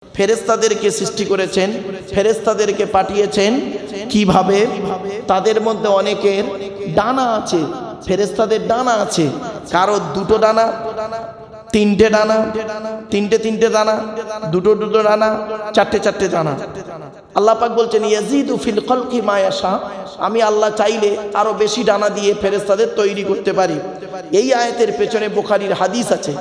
ফেরেশতাদেরকে সৃষ্টি করেছেন, ফেরেশতাদেরকে পাঠিয়েছেন কিভাবে? তাদের মধ্যে অনেকের ডানা আছে, ফেরেশতাদের ডানা আছে, কারো দুটো ডানা, তিনটে ডানা, তিনটে ডানা, দুটো ডানা, চারটে ডানা। আল্লাহ পাক বলছেন ইয়াজিদু ফিল খালকি মা ইয়াশা, আমি আল্লাহ চাইলে আরো বেশি ডানা দিয়ে ফেরেশতাদের তৈরি করতে পারি। এই আয়াতের পেছনে বুখারীর হাদিস আছে।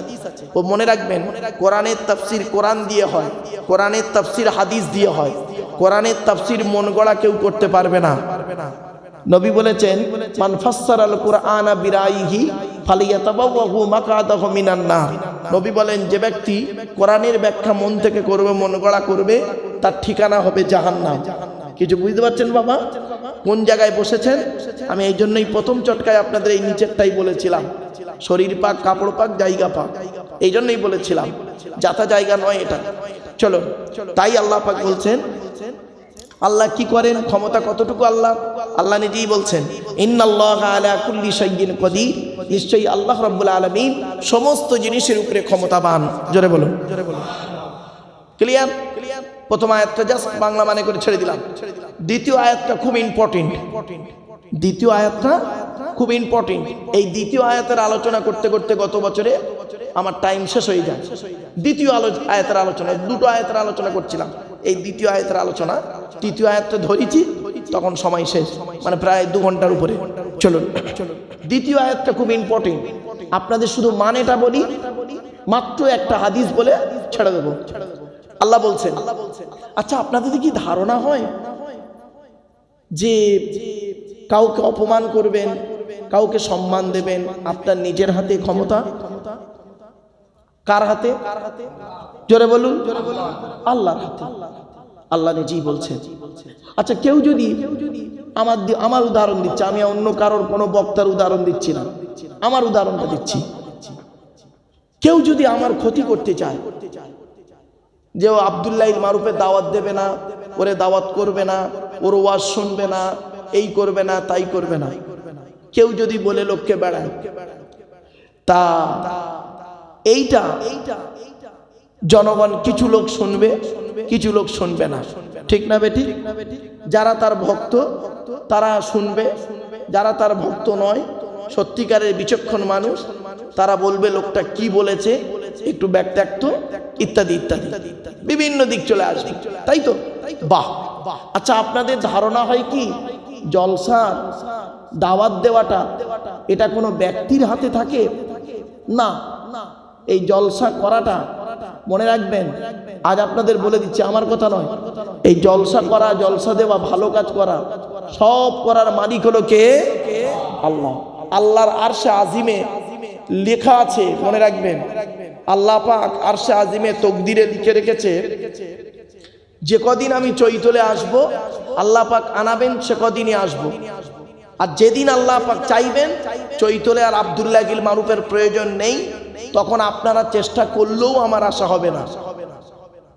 ও মনে রাখবেন, কোরআনের তাফসীর কোরআন দিয়ে হয়, কোরআনের তাফসীর হাদিস দিয়ে হয়। কোরআনের তাফসীর মন গড়া কেউ করতে পারবে না। নবী বলেছেন মান ফাসসারাল কুরআনা বিরাইহি ফালিয়াতাবাওয়াহু মাকআদাহু মিনান নার। নবী বলেন যে ব্যক্তি কোরআনের ব্যাখ্যা মন থেকে করবে, মন গড়া করবে, তার ঠিকানা হবে জাহান্নাম। কিছু বুঝতে পারছেন বাবা? কোন জায়গায় বসেছেন? আমি এই জন্যই প্রথম চটকায় আপনাদের এই নিচেরটাই বলেছিলাম, শরীর পাক, কাপড় পাক, জায়গা পাক, এই জন্যই বলেছিলাম, যাতা জায়গা নয় এটা। চলো, তাই আল্লাহ পাক বলছেন, আল্লাহ কি করেন, ক্ষমতা কতটুকু আল্লাহ, আল্লাহ নিজেই বলছেন ইন্নাল্লাহা আলা কুল্লি শাইইন কাদির, নিশ্চয়ই আল্লাহ রাব্বুল আলামিন সমস্ত জিনিসের উপরে ক্ষমতাবান। জোরে বলুন, জোরে বলুন। ক্লিয়ার? প্রথম আয়াতটা জাস্ট বাংলা মানে করে ছেড়ে দিলাম। দ্বিতীয় আয়াতটা খুব ইম্পর্টেন্ট, দ্বিতীয় আয়াতটা খুব ইম্পর্টেন্ট। এই দ্বিতীয় আয়াতের আলোচনা করতে করতে গত বছরে আমার টাইম শেষ হয়ে যায়। দ্বিতীয় আয়াতের আলোচনা, দুটো আয়াতের আলোচনা করছিলাম, এই দ্বিতীয় আয়াতের আলোচনা, তৃতীয় আয়াতটা ধরেছি তখন সময় শেষ, মানে প্রায় 2 ঘন্টার উপরে। চলুন, দ্বিতীয় আয়াতটা খুব ইম্পর্টেন্ট। আপনাদের শুধু মানেটা বলি, মাত্র একটা হাদিস বলে ছেড়ে দেবো। আল্লাহ বলছেন, আচ্ছা আপনাদের কি ধারণা হয় যে কাউকে অপমান করবেন, কাউকে সম্মান দেবেন, আপনার নিজের হাতে ক্ষমতা? কার হাতে? জোরে বলুন, আল্লাহর হাতে। আল্লাহ নিজেই বলছেন। আচ্ছা কেউ যদি আমার উদাহরণ দিচ্ছে, আমি অন্য কারোর কোনো বক্তার উদাহরণ দিচ্ছি না, আমার উদাহরণটা দিচ্ছি। কেউ যদি আমার ক্ষতি করতে চায়, যে ও আব্দুল্লাহ মারুফের দাওয়াত দেবে না, ওরে দাওয়াত করবে না, ওর ওয়াজ শুনবে না, এই করবে না, তাই করবে না, কেউ যদি বলে লোককে বেড়ায়, তা এইটা জনগণ কিছু লোক শুনবে, কিছু লোক শুনবে না, ঠিক না বেটি? যারা তার ভক্ত তারা শুনবে, যারা তার ভক্ত নয়, সত্যিকারের বিচক্ষণ মানুষ, তারা বলবে লোকটা কি বলেছে, একটু ব্যাখ্যাক্ত, ইত্যাদি ইত্যাদি, বিভিন্ন দিক চলে আসবে, তাই তো? বাহ। আচ্ছা আপনাদের ধারণা হয় কি জলসা দাওয়াত দেওয়াটা এটা কোনো ব্যক্তির হাতে থাকে? না, এই জলসা করাটা মনে রাখবেন, আজ আপনাদের বলে দিচ্ছি, আমার কথা নয়, এই জলসা করা, জলসা দেওয়া, ভালো কাজ করা, সব করার মালিক হলো কে? আল্লাহ। আল্লাহর আরশে আজিমে লেখা আছে, মনে রাখবেন, আল্লাহ পাক আরশে আজিমে তকদিরে লিখে রেখেছে, যে কদিন আমি চৈতলে আসব, আল্লাহ পাক আনাবেন, সে কদিনই আসব। আর যেদিন আল্লাহ পাক চাইবেন চৈতলে আর আব্দুল্লাহ গিল মারুফের প্রয়োজন নেই, তখন আপনারা চেষ্টা করলেও আমার আশা হবে না,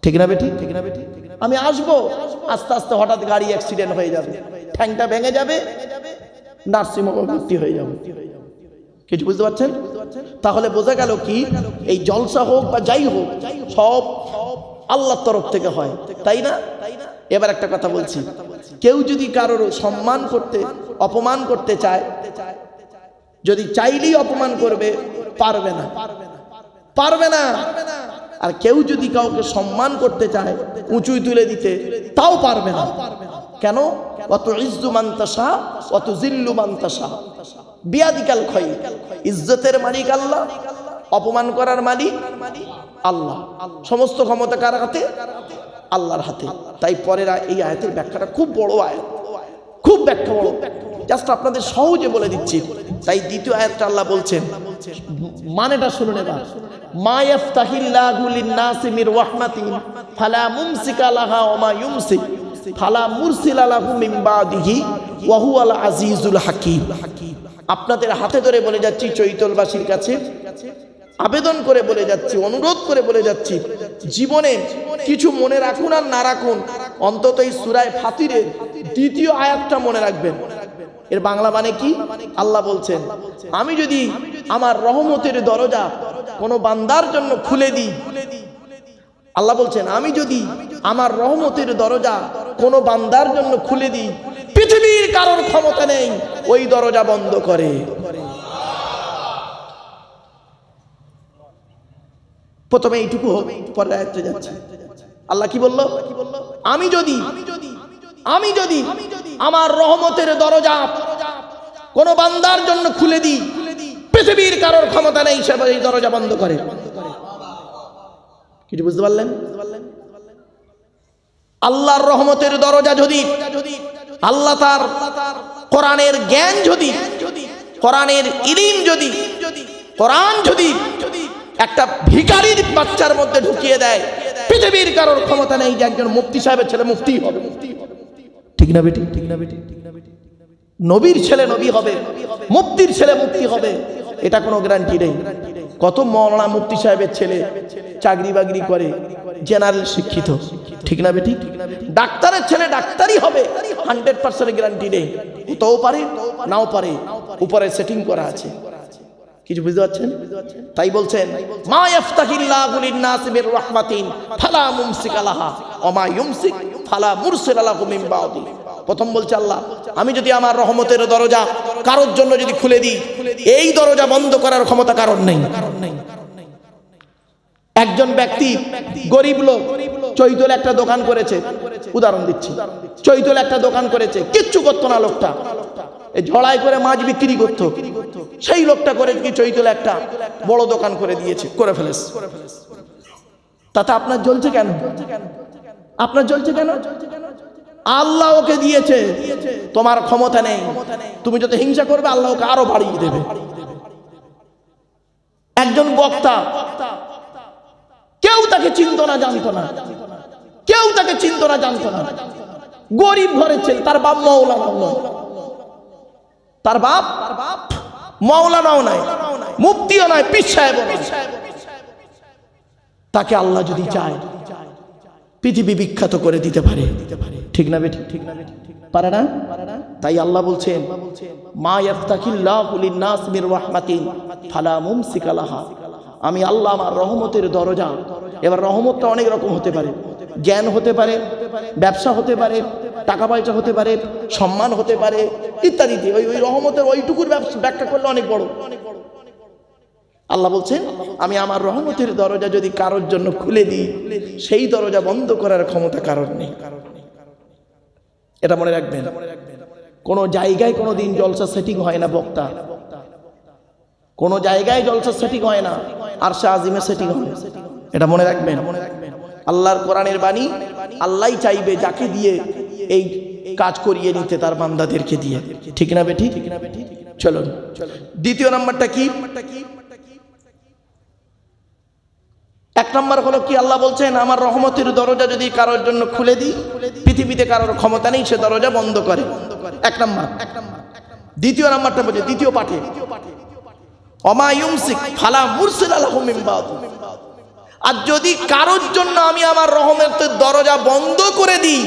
ঠিক না বেটি? ঠিক না বেটি? আমি আসবো, আস্তে আস্তে হঠাৎ গাড়ি অ্যাক্সিডেন্ট হয়ে যাবে, ঠ্যাংটা ভেঙে যাবে, নার্সিংহোমে ভর্তি হয়ে যাবে। কিছু বুঝতে পারছেন? তাহলে বোঝা গেল কি, এই জলসা হোক বা যাই হোক, সব আল্লাহর তরফ থেকে হয়, তাই না? এবার একটা কথা বলছি, কেউ যদি কারোর সম্মান করতে, অপমান করতে চায়, যদি চাইলেই অপমান করবে, পারবে না, পারবে না। আর কেউ যদি কাউকে সম্মান করতে চায়, উঁচুই তুলে দিতে, তাও পারবে না। কেন? অত ইজ্জু মান তাশা, অত জিল্লু মান তাশা, বিয়াদিকাল খায়র। ইজ্জতের মালিক আল্লাহ, অপমান করার মালিক আল্লাহ। সমস্ত ক্ষমতা কার হাতে? আল্লাহর হাতে। তাই পরের এই আয়াতের ব্যাখ্যাটা খুব বড় আয়াত, খুব ব্যাখ্যা বড়, জাস্ট আপনাদের সহজে বলে দিচ্ছি। তাই দ্বিতীয় আয়াতটা আল্লাহ বলছেন, মানেটা শুনুন এবার, মা ইয়াফতাহিল্লাহু লিন-নাসি মির রাহমাতিন ফালা মুমসিকা লাহা ওয়া মা ইউমসিক ফালা মুরসিলা লাহু মিন বাদিহি ওয়া হুয়াল আজিজুল হাকীম। আপনাদের হাতে ধরে বলে যাচ্ছি, চৈতলবাসীর কাছে আবেদন করে বলে যাচ্ছি, অনুরোধ করে বলে যাচ্ছি, জীবনে কিছু মনে রাখুন আর না রাখুন, অন্তত এই সূরা ফাতিরের দ্বিতীয় আয়াতটা মনে রাখবেন। এর বাংলা মানে কি? আল্লাহ বলছেন, আমি যদি আমার রহমতের দরজা কোনো বান্দার জন্য খুলে দিই, আল্লাহ বলছেন আমি যদি আমার রহমতের দরজা কোনো বান্দার জন্য খুলে দিই, পৃথিবীর কারোর ক্ষমতা নেই ওই দরজা বন্ধ করে। প্রথমে এইটুকু হোক, পরে আয়াতে যাচ্ছে। আল্লাহ কি বলল? আমি যদি আমার রহমতের দরজা কোন বান্দার জন্য খুলে দিই, পৃথিবীর কারোর ক্ষমতা নেই সে এই দরজা বন্ধ করে। কিছু বুঝতে পারলেন? আল্লাহর রহমতের দরজা যদি আল্লাহ তার কোরআনের জ্ঞান, যদি কোরআনের ইলম, যদি কোরআন যদি একটা ভিখারির বাচ্চার মধ্যে ঢুকিয়ে দেয়, পৃথিবীর কারোর ক্ষমতা নেই যে একজন মুফতি সাহেবের ছেলে মুফতি হবে। ঠিক না বেটি? ঠিক না বেটি? নবীর ছেলে নবী হবে, মুফতির ছেলে মুফতি হবে, এটা কোনো গ্যারান্টি নেই। কত মওলানা মুফতি সাহেবের ছেলে চাকরি বাকরি করে, জেনারেল শিক্ষিত। ঠিক না বেটি? ডাক্তারের ছেলে ডাক্তারই হবে, 100% গ্যারান্টি নেই। হতেও পারে, নাও পারে, উপরে সেটিং করা আছে। কিছু বুঝতে পারছেন? তাই বলছেন মা ইয়াফতাহিল্লাহু লিন-নাসি বির রাহমাতিন ফালা মুমসিকা লাহা ওয়া মা ইউমসিক ফালা মুরসিলা লাহু মিন বাদি। প্রথম বলছে আল্লাহ, আমি যদি আমার রহমতের দরজা কারোর জন্য যদি খুলে দিই, এই দরজা বন্ধ করার ক্ষমতা কারোর নেই। একজন ব্যক্তি গরিব লোক, চৈতলে একটা দোকান করেছে, উদাহরণ দিচ্ছি, চৈতলে একটা দোকান করেছে, কিচ্ছু করতো না লোকটা, এই ঝড়াই করে মাছ বিক্রি করতো। সেই লোকটা করে কি চৈতলে একটা বড় দোকান করে দিয়েছে, করে ফেলেছে। তাতে আপনার জ্বলছে কেন? আপনার জ্বলছে কেন? আল্লাহ ওকে দিয়েছে, তোমার ক্ষমতা নেই। তুমি যত হিংসা করবে আল্লাহ ওকে আরো বাড়িয়ে দেবে। একজন বক্তা, কেউ তাকে চিনতো না, জানতো না, কেউ তাকে চিনতো না, জানতো না, গরিব ঘরের ছেলে, তার বাপ মাওলানা নয়, তার বাপ মাওলানাও নাই, মুফতিও নাই, পীর সাহেবও নাই। তাকে আল্লাহ যদি চায় পৃথিবী বিখ্যাত করে দিতে পারে। ঠিক না বেটি? ঠিক না বেটি? পারে না? তাই আল্লাহ বলছেন মা ইয়াফতাহিল্লাহু লিন-নাসি মির রাহমাতিন ফালা মুমসিকা লাহা। আমি আল্লাহ আমার রহমতের দরজা। এবার রহমতটা অনেক রকম হতে পারে, জ্ঞান হতে পারে, ব্যবসা হতে পারে, টাকা পয়সা হতে পারে, সম্মান হতে পারে, ইত্যাদি। ওই রহমতের ওইটুকুর ব্যাখ্যা করলে অনেক বড়। আল্লাহ বলছেন আমি আমার রহমতের দরজা যদি কারোর জন্য খুলে দিই, সেই দরজা বন্ধ করার ক্ষমতা কারোর নেই। এটা মনে রাখবেন। কোন জায়গায় কোনো দিন জলসা সেটিং হয় না, বক্তা কোন জায়গায় জলসা সেটিং হয় না, আরশে আজিমে সেটিং হয়। এটা মনে রাখবেন। আল্লাহর কোরআনের বাণী আল্লাহই চাইবে যাকে দিয়ে এই কাজ করিয়ে নিতে, তার বান্দাদেরকে দিয়ে। ঠিক না বেটি? চলুন দ্বিতীয় নাম্বারটা কি? এক নম্বর হলো কি, আল্লাহ বলছেন আমার রহমতের দরজা যদি কারোর জন্য খুলে দিই, পৃথিবীতে কারোর ক্ষমতা নেই সে দরজা বন্ধ করে। এক নম্বর। দ্বিতীয় নাম্বারটা বলছে দ্বিতীয় পাঠে ওমা ইউমসিক ফালা মুরসিলা লাহু মিন বাদি। আর যদি কারোর জন্য আমি আমার রহমতের দরজা বন্ধ করে দিই,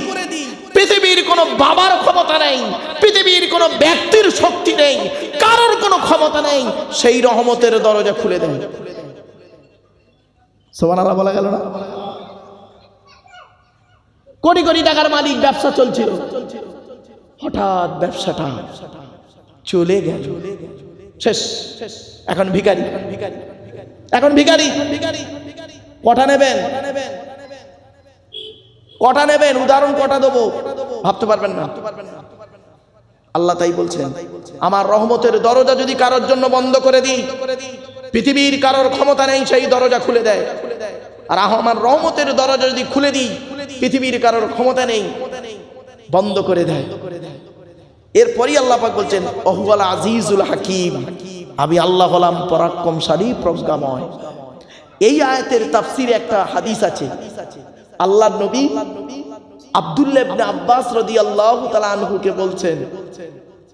পৃথিবীর কোনো বাবার ক্ষমতা নেই, পৃথিবীর কোনো ব্যক্তির শক্তি নেই, কারোর কোনো ক্ষমতা নেই সেই রহমতের দরজা খুলে দেয়। সুবহানাল্লাহ বলা গেল না? কোটি কোটি টাকার মালিক, ব্যবসা চলছিল, হঠাৎ ব্যবসাটা চলে গেল, শেষ। এখন ভিখারি, এখন ভিখারি। কটা নেবেন? কটা নেবেন? উদাহরণ কটা দেবো ভাবতে পারবেন না। আল্লাহ তাই বলছেন আমার রহমতের দরজা যদি কারোর জন্য বন্ধ করে দিই, পৃথিবীর কারোর ক্ষমতা নেই সেই দরজা খুলে দেয়। আর আমার রহমতের দরজা যদি খুলে দিই, পৃথিবীর কারোর ক্ষমতা নেই, বন্ধ করে দেয়। এরপরই আল্লাহ পাক বলছেন ওহুয়াল আজিজুল হাকিম, আমি আল্লাহ হলাম পরাক্রমশালী, প্রজ্ঞাময়। এই আয়াতের তাফসিরে একটা হাদিস আছে। আল্লাহর নবী আব্দুল্লাহ ইবনে আব্বাস রাদিয়াল্লাহু তাআলা আনহুকে বলছেন,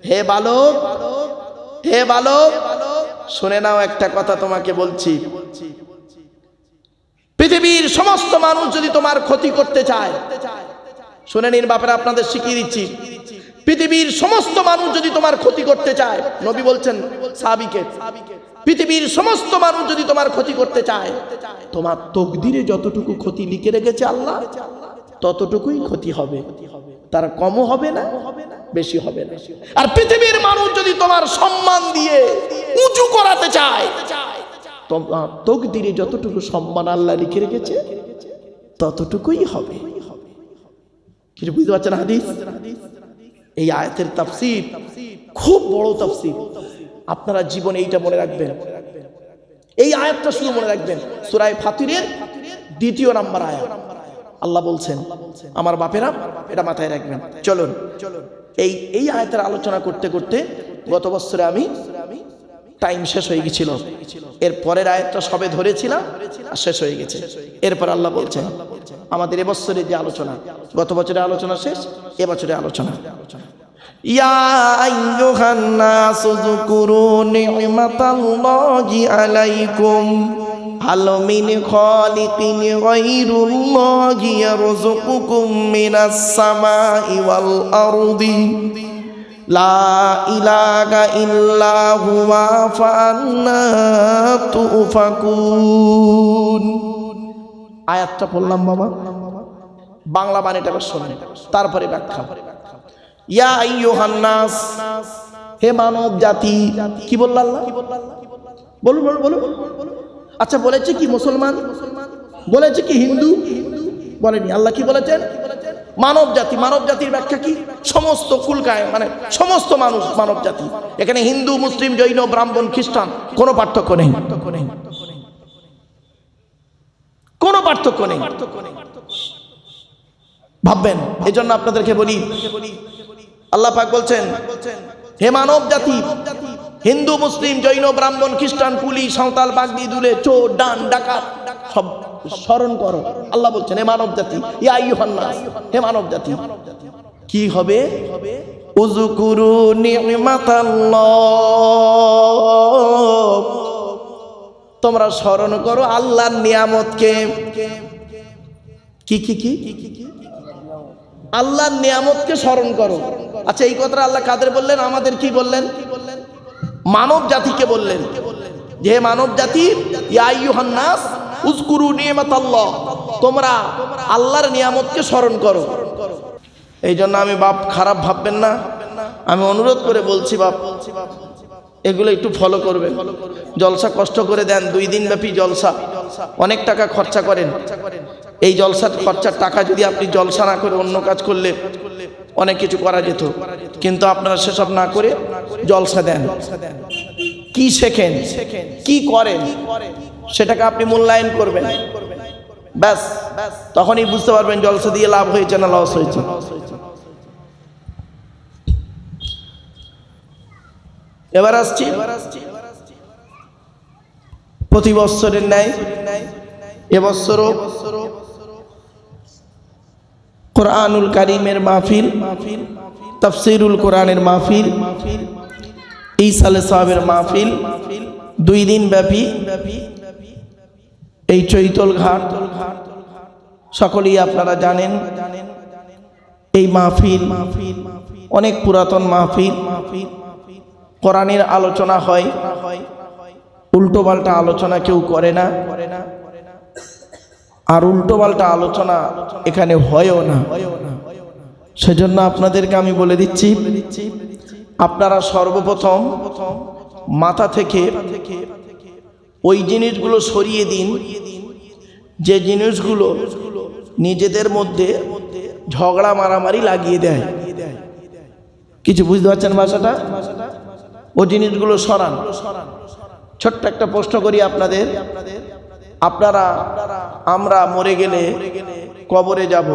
হে বালক, হে বালক, শুনে নাও একটা কথা তোমাকে বলছি। পৃথিবীর সমস্ত মানুষ যদি তোমার ক্ষতি করতে চায়, শুনে নিন বাপেরা, আপনাদের শিখিয়ে দিচ্ছি। পৃথিবীর সমস্ত মানুষ যদি তোমার ক্ষতি করতে চায়, নবী বলছেন সাহাবীকে, পৃথিবীর সমস্ত মানুষ যদি তোমার ক্ষতি করতে চায়, তোমার তকদিরে যতটুকু ক্ষতি লিখে রেখেছে আল্লাহ ততটুকুই ক্ষতি হবে, তার কমও হবে না, বেশি হবে না। আর পৃথিবীর মানুষ যদি তোমার সম্মান দিয়ে উঁচু করাতে চায়, তোমার তকদিরে যতটুকু সম্মান আল্লাহ লিখে রেখেছে ততটুকুই হবে। কিছু বুঝতে পারছেন হাদিস? এই আয়াতের তাফসীর খুব বড় তাফসীর। আপনারা জীবনে এইটা মনে রাখবেন, এই আয়াতটা শুধু মনে রাখবেন। সূরা ফাতিরের 2 নম্বর আয়াত আল্লাহ বলছেন, আমার বাপেরা এটা মাথায় রাখবেন। চলুন এই আয়াতের আলোচনা করতে করতে গত বছরে আমি টাইম শেষ হয়ে গেছিল, এর পরের আয়াতটা সবে ধরেছিলাম আর শেষ হয়ে গেছে। এরপর আল্লাহ বলছেন আমাদের এবছরের যে আলোচনা, গত বছরের আলোচনা শেষ, এবছরের আলোচনা। ইয়া আইয়ুহান নাসু যকুরু নি'মাতাল্লাহি আলাইকুম হাল মিন খালিকিন গায়রুল্লাহি ইয়ারযুকুকুম মিনাস সামাই ওয়াল আরদি লা ইলাহা ইল্লা হুয়া ফাআন্না তুফাকুন। আয়াতটা বললাম বাবা, বাংলা বাণীটা শোনেন, তারপরে ব্যাখ্যা। ইয়া আইয়ুহান নাস, হে মানব জাতি। কি বলল আল্লাহ? বলুন বলুন বলুন। আচ্ছা, বলেছে কি মুসলমান? বলেছে কি হিন্দু? বলেনি। আল্লাহ কি বলেছেন? মানব জাতি। মানব জাতির ব্যাখ্যা কি? সমস্ত কুলকায়, মানে সমস্ত মানুষ মানব জাতি। এখানে হিন্দু, মুসলিম, জৈন, ব্রাহ্মণ, খ্রিস্টান কোনো পার্থক্য নেই, কোনো পার্থক্য নেই। ভাববেন, এই জন্য আপনাদেরকে বলি, আল্লাহ পাক বলছেন হে মানব জাতি, হিন্দু, মুসলিম, জৈন, ব্রাহ্মণ, খ্রিস্টান, কুলি, সাঁওতাল, বাগদি, দুলে, চোর, ডান, ডাকাত সব স্মরণ করো। আল্লাহ বলছেন হে মানব জাতি, ইয়া আইয়ুহান নাস, হে মানব জাতি। কি হবে? উযকুরু নি'মাতাল্লাহ, তোমরা স্মরণ করো আল্লাহর নিয়ামতকে। কি কি কি? আল্লাহর নিয়ামতকে স্মরণ করো। আচ্ছা, এই কথাটা আল্লাহ কাদের বললেন? আমাদের কি বললেন? মানব জাতিকে বললেন যে মানব জাতি, ইয়া আইয়ুহান নাস উযকুরু নি'মাতাল্লাহ, তোমরা আল্লাহর নিয়ামতকে স্মরণ করো। এই জন্য আমি বাপ খারাপ ভাববেন না, আমি অনুরোধ করে বলছি বাপ, এগুলো একটু ফলো করবে। জলসা কষ্ট করে দেন, 2 দিন ব্যাপী জলসা, অনেক টাকা খরচা করেন। এই জলসার খরচার টাকা যদি আপনি জলসা না করে অন্য কাজ করলে অনেক কিছু করা যেত, কিন্তু আপনারা সেসব না করে জলসা দেন। কি শেখেন, কি করেন, সেটাকে আপনি মূল্যায়ন করবেন। ব্যাস, তখনই বুঝতে পারবেন জলসা দিয়ে লাভ হয়েছে না লস হয়েছে। এবার আসছি প্রতি বছরের ন্যায় এবছরও কোরআনুল কারীমের মাহফিল, তাফসীরুল কোরআনের মাহফিল, ঈসালে সাহেবের মাহফিল, 2 দিন ব্যাপী এই চৈতল ঘাট। সকলেই আপনারা জানেন এই মাহফিল অনেক পুরাতন মাহফিল। কোরআনের আলোচনা হয়, উল্টো পাল্টা আলোচনা কেউ করে না, আর উল্টো পাল্টা আলোচনা এখানে হয়ও না। সেজন্য আপনাদেরকে আমি বলে দিচ্ছি, আপনারা সর্বপ্রথম মাথা থেকে ওই জিনিসগুলো সরিয়ে দিন যে জিনিসগুলো নিজেদের মধ্যে ঝগড়া মারামারি লাগিয়ে দেয়। কিছু বুঝতে পারছেন ভাষাটা? ও জিনিসগুলো সরান। ছোট্ট একটা প্রশ্ন করি আপনাদের, আপনারা আমরা মরে গেলে কবরে যাব,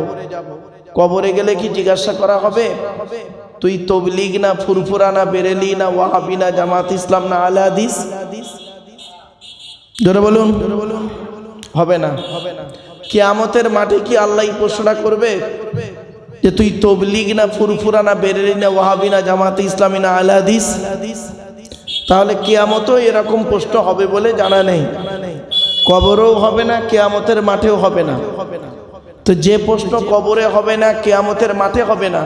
কবরে গেলে কি জিজ্ঞাসা করা হবে তুই তবলিগ না ফুরফুরা না বেরেলি না ওয়াহাবি না জামাত ইসলাম না আহলে হাদিস? জোরে বলুন। হবে না। কিয়ামতের মাঠে কি আল্লাহ প্রশ্ন করবে যে তুই তবলিগ না ফুরফুরা না বেরেলি না ওয়াহাবি না জামাত ইসলামী না আহলে হাদিস? তাহলে কিয়ামতও এরকম প্রশ্ন হবে বলে জানা নেই, কবরেও হবে না, কিয়ামতের মাঠেও হবে না। তো যে প্রশ্ন কবরে হবে না, কিয়ামতের মাঠে হবে না,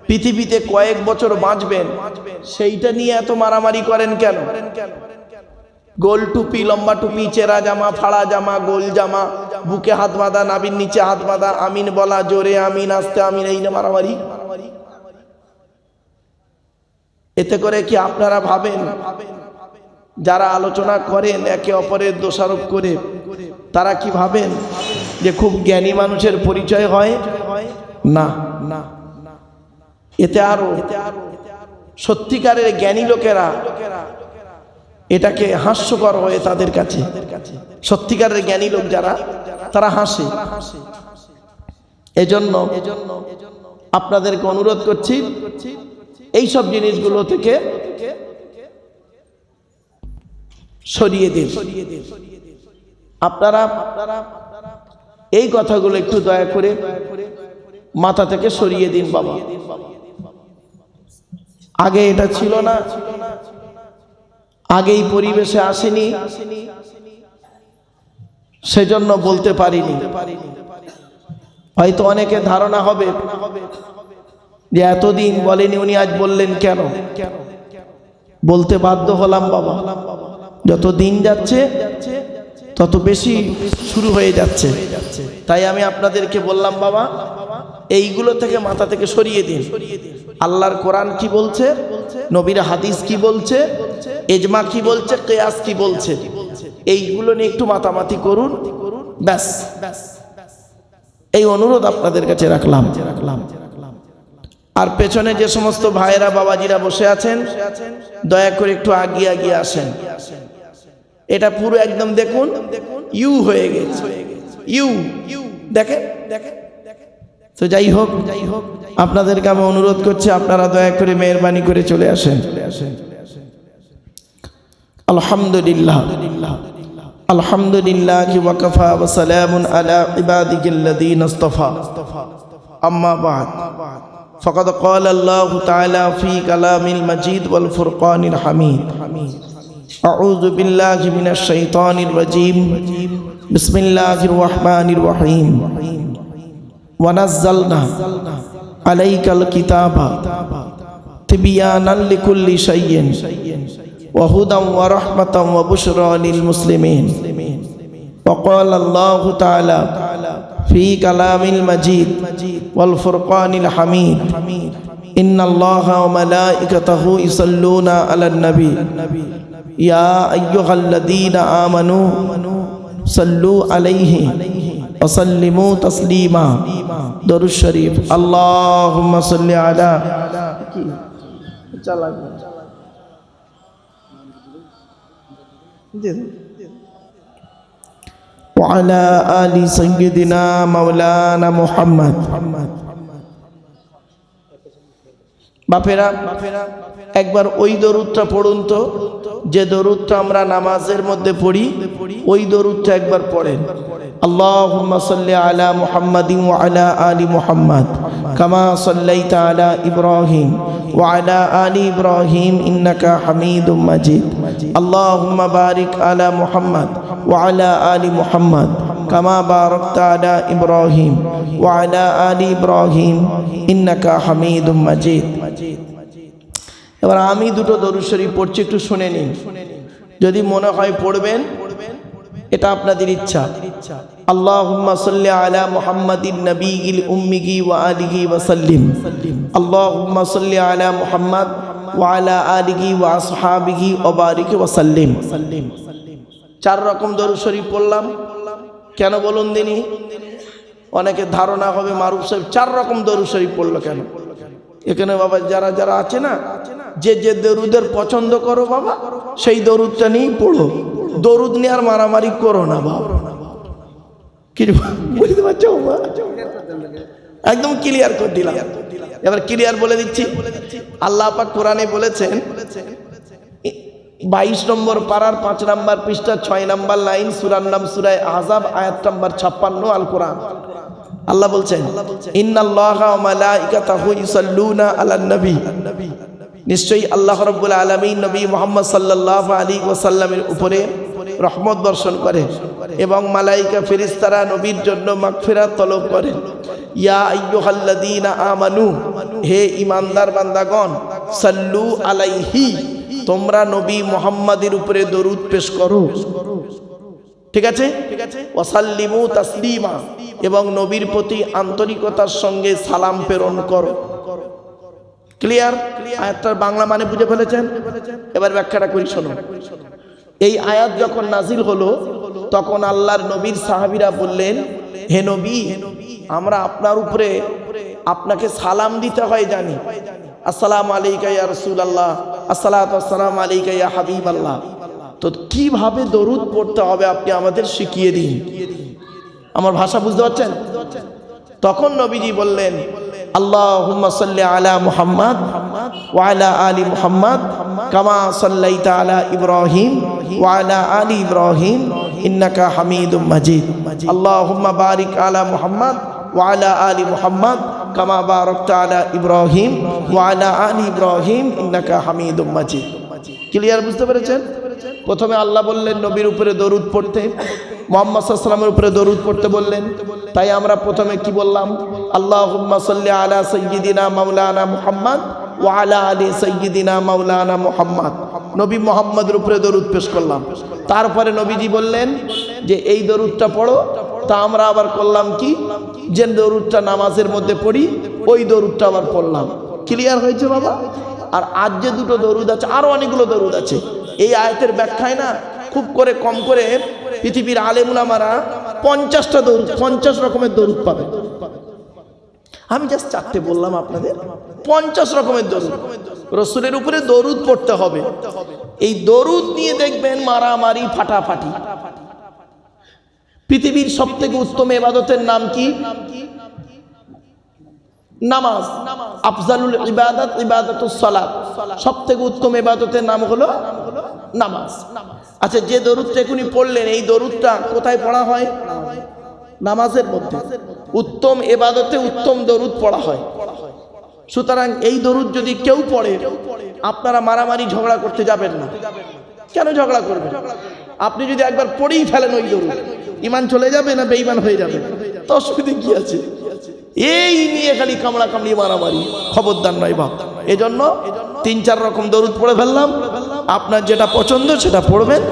পৃথিবীতে কয়েক বছর বাঁচবেন, সেইটা নিয়ে এত মারামারি করেন কেন? গোল টুপি, লম্বা টুপি, চেরা জামা, ফাড়া জামা, গোল জামা, বুকে হাত বাঁধা, নাভির নিচে হাত বাঁধা, আমিন বলা, জোরে আমিন, আস্তে আমিন, এই না মারামারি। এতে করে কি আপনারা ভাবেন যারা আলোচনা করেন একে অপরের দোষারোপ করে, তারা কি ভাবেন যে খুব জ্ঞানী মানুষের পরিচয় হয়? না, না, এতে আরো সত্যিকারের জ্ঞানী লোকেরা এটাকে হাস্যকর হয়ে তাদের কাছে, সত্যিকারের জ্ঞানী লোক যারা, তারা হাসে। এজন্য আপনাদেরকে অনুরোধ করছি এই সব জিনিসগুলো থেকে সরিয়ে দিন। আপনারা এই কথাগুলো একটু দয়া করে মাথা থেকে সরিয়ে দিন বাবা। আগে এটা ছিল না, আগে এই পরিবেশে আসেনি, সেজন্য বলতে পারিনি। হয়তো অনেকে ধারণা হবে যে এতদিন বলেনি উনি আজ বললেন কেন? বলতে বাধ্য হলাম বাবা। যত দিন যাচ্ছে তত বেশি শুরু হয়ে যাচ্ছে, তাই আমি আপনাদেরকে বললাম বাবা এইগুলো থেকে মাথা থেকে সরিয়ে দিন। আল্লাহর কোরআন কি বলছে, নবীর হাদিস কি বলছে, ইজমা কি বলছে, কিয়াস কি বলছে, এইগুলো নিয়ে একটু মাতামাতি করুন, ব্যাস। এই অনুরোধ আপনাদের কাছে রাখলাম। আর পেছনে যে সমস্ত ভাইয়েরা বাবাজিরা বসে আছেন দয়া করে একটু আগিয়ে আগিয়ে আসেন। এটা পুরো একদম দেখুন ইউ হয়ে গেছে, ইউ দেখেন। তো যাই হোক আপনাদেরকে আমি অনুরোধ করছি আপনারা দয়া করে মেহেরবানি করে চলে আসেন। আলহামদুলিল্লাহ, আলহামদুলিল্লাহি ওয়া কাফা ওয়া সালামুন আলা ইবাদিহিল্লাযীনা ইসতাফা, আম্মা বা'দ। ফাকাদ ক্বালা আল্লাহু তাআলা ফী কালামিল মাজিদ ওয়াল ফুরকানিল হামিদ। আউযু বিল্লাহি মিনাশ শাইতানির রাজীম। বিসমিল্লাহির রাহমানির রহিম। ওয়া নাযালনা আলাইকাল কিতাবা তিবয়ানান লিকুল্লি শাইইন ওয়া হুদাম ওয়া রাহমাতাম ওয়া বুশরা লিল মুসলিমিন। ওয়া ক্বালা আল্লাহু তাআলা ফী কালামিল মাজিদ ওয়াল ফুরকানিল হামিদ। ইন্নাল্লাহা ওয়া মালাইকাতাহু ইউসাল্লুনা আলান নবী ইয়া আইয়ুহাল্লাযীনা আমানু সাল্লু আলাইহি ওয়া সাল্লিমু তাসলিমা। দরুদ শরীফ। আল্লাহুম্মা সাল্লি আলা ওয়া আলা আলি সাইয়্যিদিনা মাওলানা মুহাম্মদ। বাপেরা একবার ওই দরুদটা পড়ুন তো, যে দরুদটা আমরা নামাজের মধ্যে পড়ি ওই দরুদটা একবার পড়েন। আল্লাহুম্মা সাল্লি আলা মুহাম্মাদিন ওয়া আলা আলি মুহাম্মাদ কামা সাল্লাইতা আলা ইব্রাহিম ওয়া আলা আলি ইব্রাহিম ইন্নাকা হামিদুম মাজিদ। আল্লাহুম্মা বারিক আলা মুহাম্মাদ ওয়া আলা আলি মুহাম্মাদ কামা বারাকতা আলা ইব্রাহিম ওয়া আলা আলি ইব্রাহিম ইন্নাকা হামিদুম মাজিদ। এবার আমি দুটো দরুদ শরীফ পড়ছি, একটু শুনে নিন। যদি মনে হয় পড়বেন এটা আপনাদের ইচ্ছা। আল্লাহুম্মা সাল্লি আলা মুহাম্মাদিন নবিয়িল উম্মিয়ি ওয়া আলিহি ওয়া সাল্লিম। আল্লাহুম্মা সাল্লি আলা মুহাম্মাদ ওয়া আলা আলিহি ওয়া আসহাবিহি ওয়া বারিক ওয়া সাল্লিম। চার রকম দরুদ শরীফ পড়লাম কেন বলুন দিনি? অনেকে ধারণা হবে মারুফ সাহেব চার রকম দরুদ শরীফ পড়লো কেন? এখানে বাবা যারা যারা আছে না, যে যে দরুদের পছন্দ করো বাবা সেই দরুদটা নিয়েই পড়ো। দরুদ নিয়ে আর মারামারি করো না বাবা। কি বুঝতে পারছো? একদম ক্লিয়ার করে দিলাম। এবার ক্লিয়ার বলে দিচ্ছি। আল্লাহ পাক কোরআনে বলেছেন 22 নম্বর পারার 5 নম্বর পৃষ্ঠা 6 নম্বর লাইন, সূরার নাম সূরা আহজাব, আয়াত নম্বর 56 আল কোরআন। আল্লাহ বলছেন ইন্নাল্লাহা ওয়া মালাইকাতাহু ইউসাল্লুনা আলান নবী। নিশ্চয়ই আল্লাহ রাব্বুল আলামিন নবী মুহাম্মদ সাল্লাল্লাহু আলাইহি ওয়াসাল্লামের উপরে রহমত বর্ষণ করে এবং মালাইকা ফেরেশতারা নবীর জন্য মাগফিরাত তলব করে। ইয়া আইয়ুহাল্লাযীনা আমানু, হে ঈমানদার বান্দাগণ, সাল্লু আলাইহি, তোমরা নবী মুহাম্মাদের উপরে দরুদ পেশ করো, ঠিক আছে, ওয়াসাল্লিমু তাসলিমা, এবং নবীর প্রতি আন্তরিকতার সঙ্গে সালাম প্রেরণ করো। ক্লিয়ার? আয়াতটার বাংলা মানে বুঝে ফেলেছেন? এবার ব্যাখ্যাটা করি, শোনো। এই আয়াত যখন নাজিল হলো তখন আল্লাহর নবীর সাহাবীরা বললেন, হে নবী, আমরা আপনার উপরে আপনাকে সালাম দিতে হয় জানি, আসসালামু আলাইকা ইয়া রাসূলুল্লাহ, আসসালাতু ওয়াসসালামু আলাইকা ইয়া হাবিবাল্লাহ, তো কিভাবে দরুদ পড়তে হবে আপনি আমাদের শিখিয়ে দিন। আমার ভাষা বুঝতে পারছেন? তখন নবীজি বললেন, আল্লাহুম্মা সাল্লি আলা মুহাম্মাদ ওয়া আলা আলি মুহাম্মাদ কামা সাল্লাইতা আলা ইব্রাহিম ওয়া আলা আলি ইব্রাহিম ইন্নাকা হামিদুম মাজিদ, আল্লাহুম্মা বারিক আলা মুহাম্মাদ ওয়া আলা আলি মুহাম্মাদ কামা বারাকতা আলা ইব্রাহিম ওয়া আলা আলি ইব্রাহিম ইন্নাকা হামিদুম মাজিদ। ক্লিয়ার? বুঝতে পেরেছেন? প্রথমে আল্লাহ বললেন নবীর উপরে দরুদ পড়তে, মুহাম্মদ সাল্লাল্লাহু আলাইহি ওয়াসাল্লামের উপরে দরুদ পড়তে বললেন। তাই আমরা প্রথমে কি বললাম? আল্লাহুম্মা সাল্লি আলা সাইয়্যিদিনা মাওলানা মুহাম্মদ ওয়া আলা আলি সাইয়্যিদিনা মাওলানা মুহাম্মদ, নবী মুহাম্মদের উপরে দরুদ পেশ করলাম। তারপরে নবীজি বললেন যে এই দরুদটা পড়ো। তা আমরা আবার করলাম কি, যে দরুদটা নামাজের মধ্যে পড়ি ওই দরুদটা আবার পড়লাম। ক্লিয়ার হয়েছে বাবা? আর আজ যে দুটো দরুদ আছে, আরো অনেকগুলো দরুদ আছে। এই আয়াতের ব্যাখ্যায় না খুব করে কম করে পৃথিবীর আলেম উলামারা 50টা দরুদ, 50 রকমের দরুদ পাবে। আমি জাস্ট 4টে বললাম আপনাদের, 50 রকমের দরুদ। রাসূলের উপরে দরুদ পড়তে হবে। এই দরুদ নিয়ে দেখবেন মারামারি, ফাটাফাটি। পৃথিবীর সবথেকে উত্তম ইবাদতের নাম কি? নামাজ। আফজালুল ইবাদাত ইবাদাতুস সালাত, সবথেকে উত্তম ইবাদতের নাম হলো নামাজ। আচ্ছা, যে দরুদটা এখনি পড়লেন, এই দরুদটা কোথায় পড়া হয়? নামাজের মধ্যে। উত্তম ইবাদতে উত্তম দরুদ পড়া হয়। সুতরাং এই দরুদ যদি কেউ পড়ে, আপনারা মারামারি ঝগড়া করতে যাবেন না। কেন ঝগড়া করবেন? আপনি যদি একবার পড়েই ফেলেন ওই দরুদ, ঈমান চলে যাবে না বেঈমান হয়ে যাবে? তো অসুবিধা কি আছে? এই নিয়ে খালি কামড়া কামড়ি মারামারি, খবরদার নয় বাপ। এজন্য 3-4 রকম দরুদ পড়ে ফেললাম। আপনার যেটা পছন্দ সেটা পড়বেন,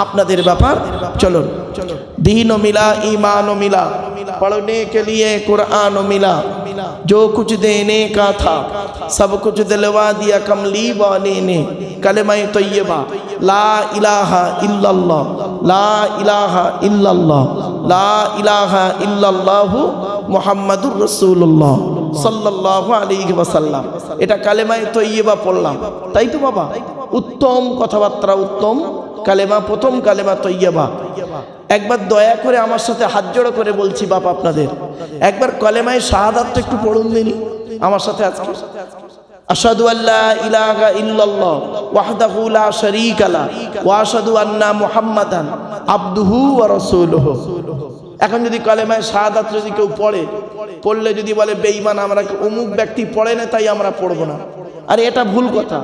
আপনাদের ব্যাপার। চলুন, दीन मिला ईमान मिला, पढ़ने के लिए कुरान मिला, जो कुछ देने का था सब कुछ दिलवा दिया कमली वाले ने। कलमा तय्यबा ला इलाहा इल्लल्लाह, ला इलाहा इल्लल्लाह, ला इलाहा इल्लल्लाह मुहम्मदुर रसूलुल्लाह সাল্লাল্লাহু আলাইহি ওয়াসাল্লাম। এটা কালেমায়ে তয়্যিবা পড়লাম, তাই তো বাবা? উত্তম কথাবার্তা, উত্তম কালেমা, প্রথম কালেমা তয়্যিবা। একবার দয়া করে আমার সাথে হাত জোড়ো করে বলছি বাপ আপনাদের, একবার কালেমায়ে শাহাদাত একটু পড়ুন দিনি আমার সাথে আজকে। আশহাদু আল্লা ইলাহা ইল্লাল্লাহ ওয়াহদাহু লা শারীকা লা ওয়া আশহাদু আন্না মুহাম্মাদান আবদুহু ওয়া রাসূলুহু। এখন যদি কালেমায়ে শাহাদাত যদি কেউ পড়লে যদি বলে বেঈমান, আমরা অমুক ব্যক্তি পড়ে না তাই আমরা পড়বো না, আরে এটা ভুল কথা।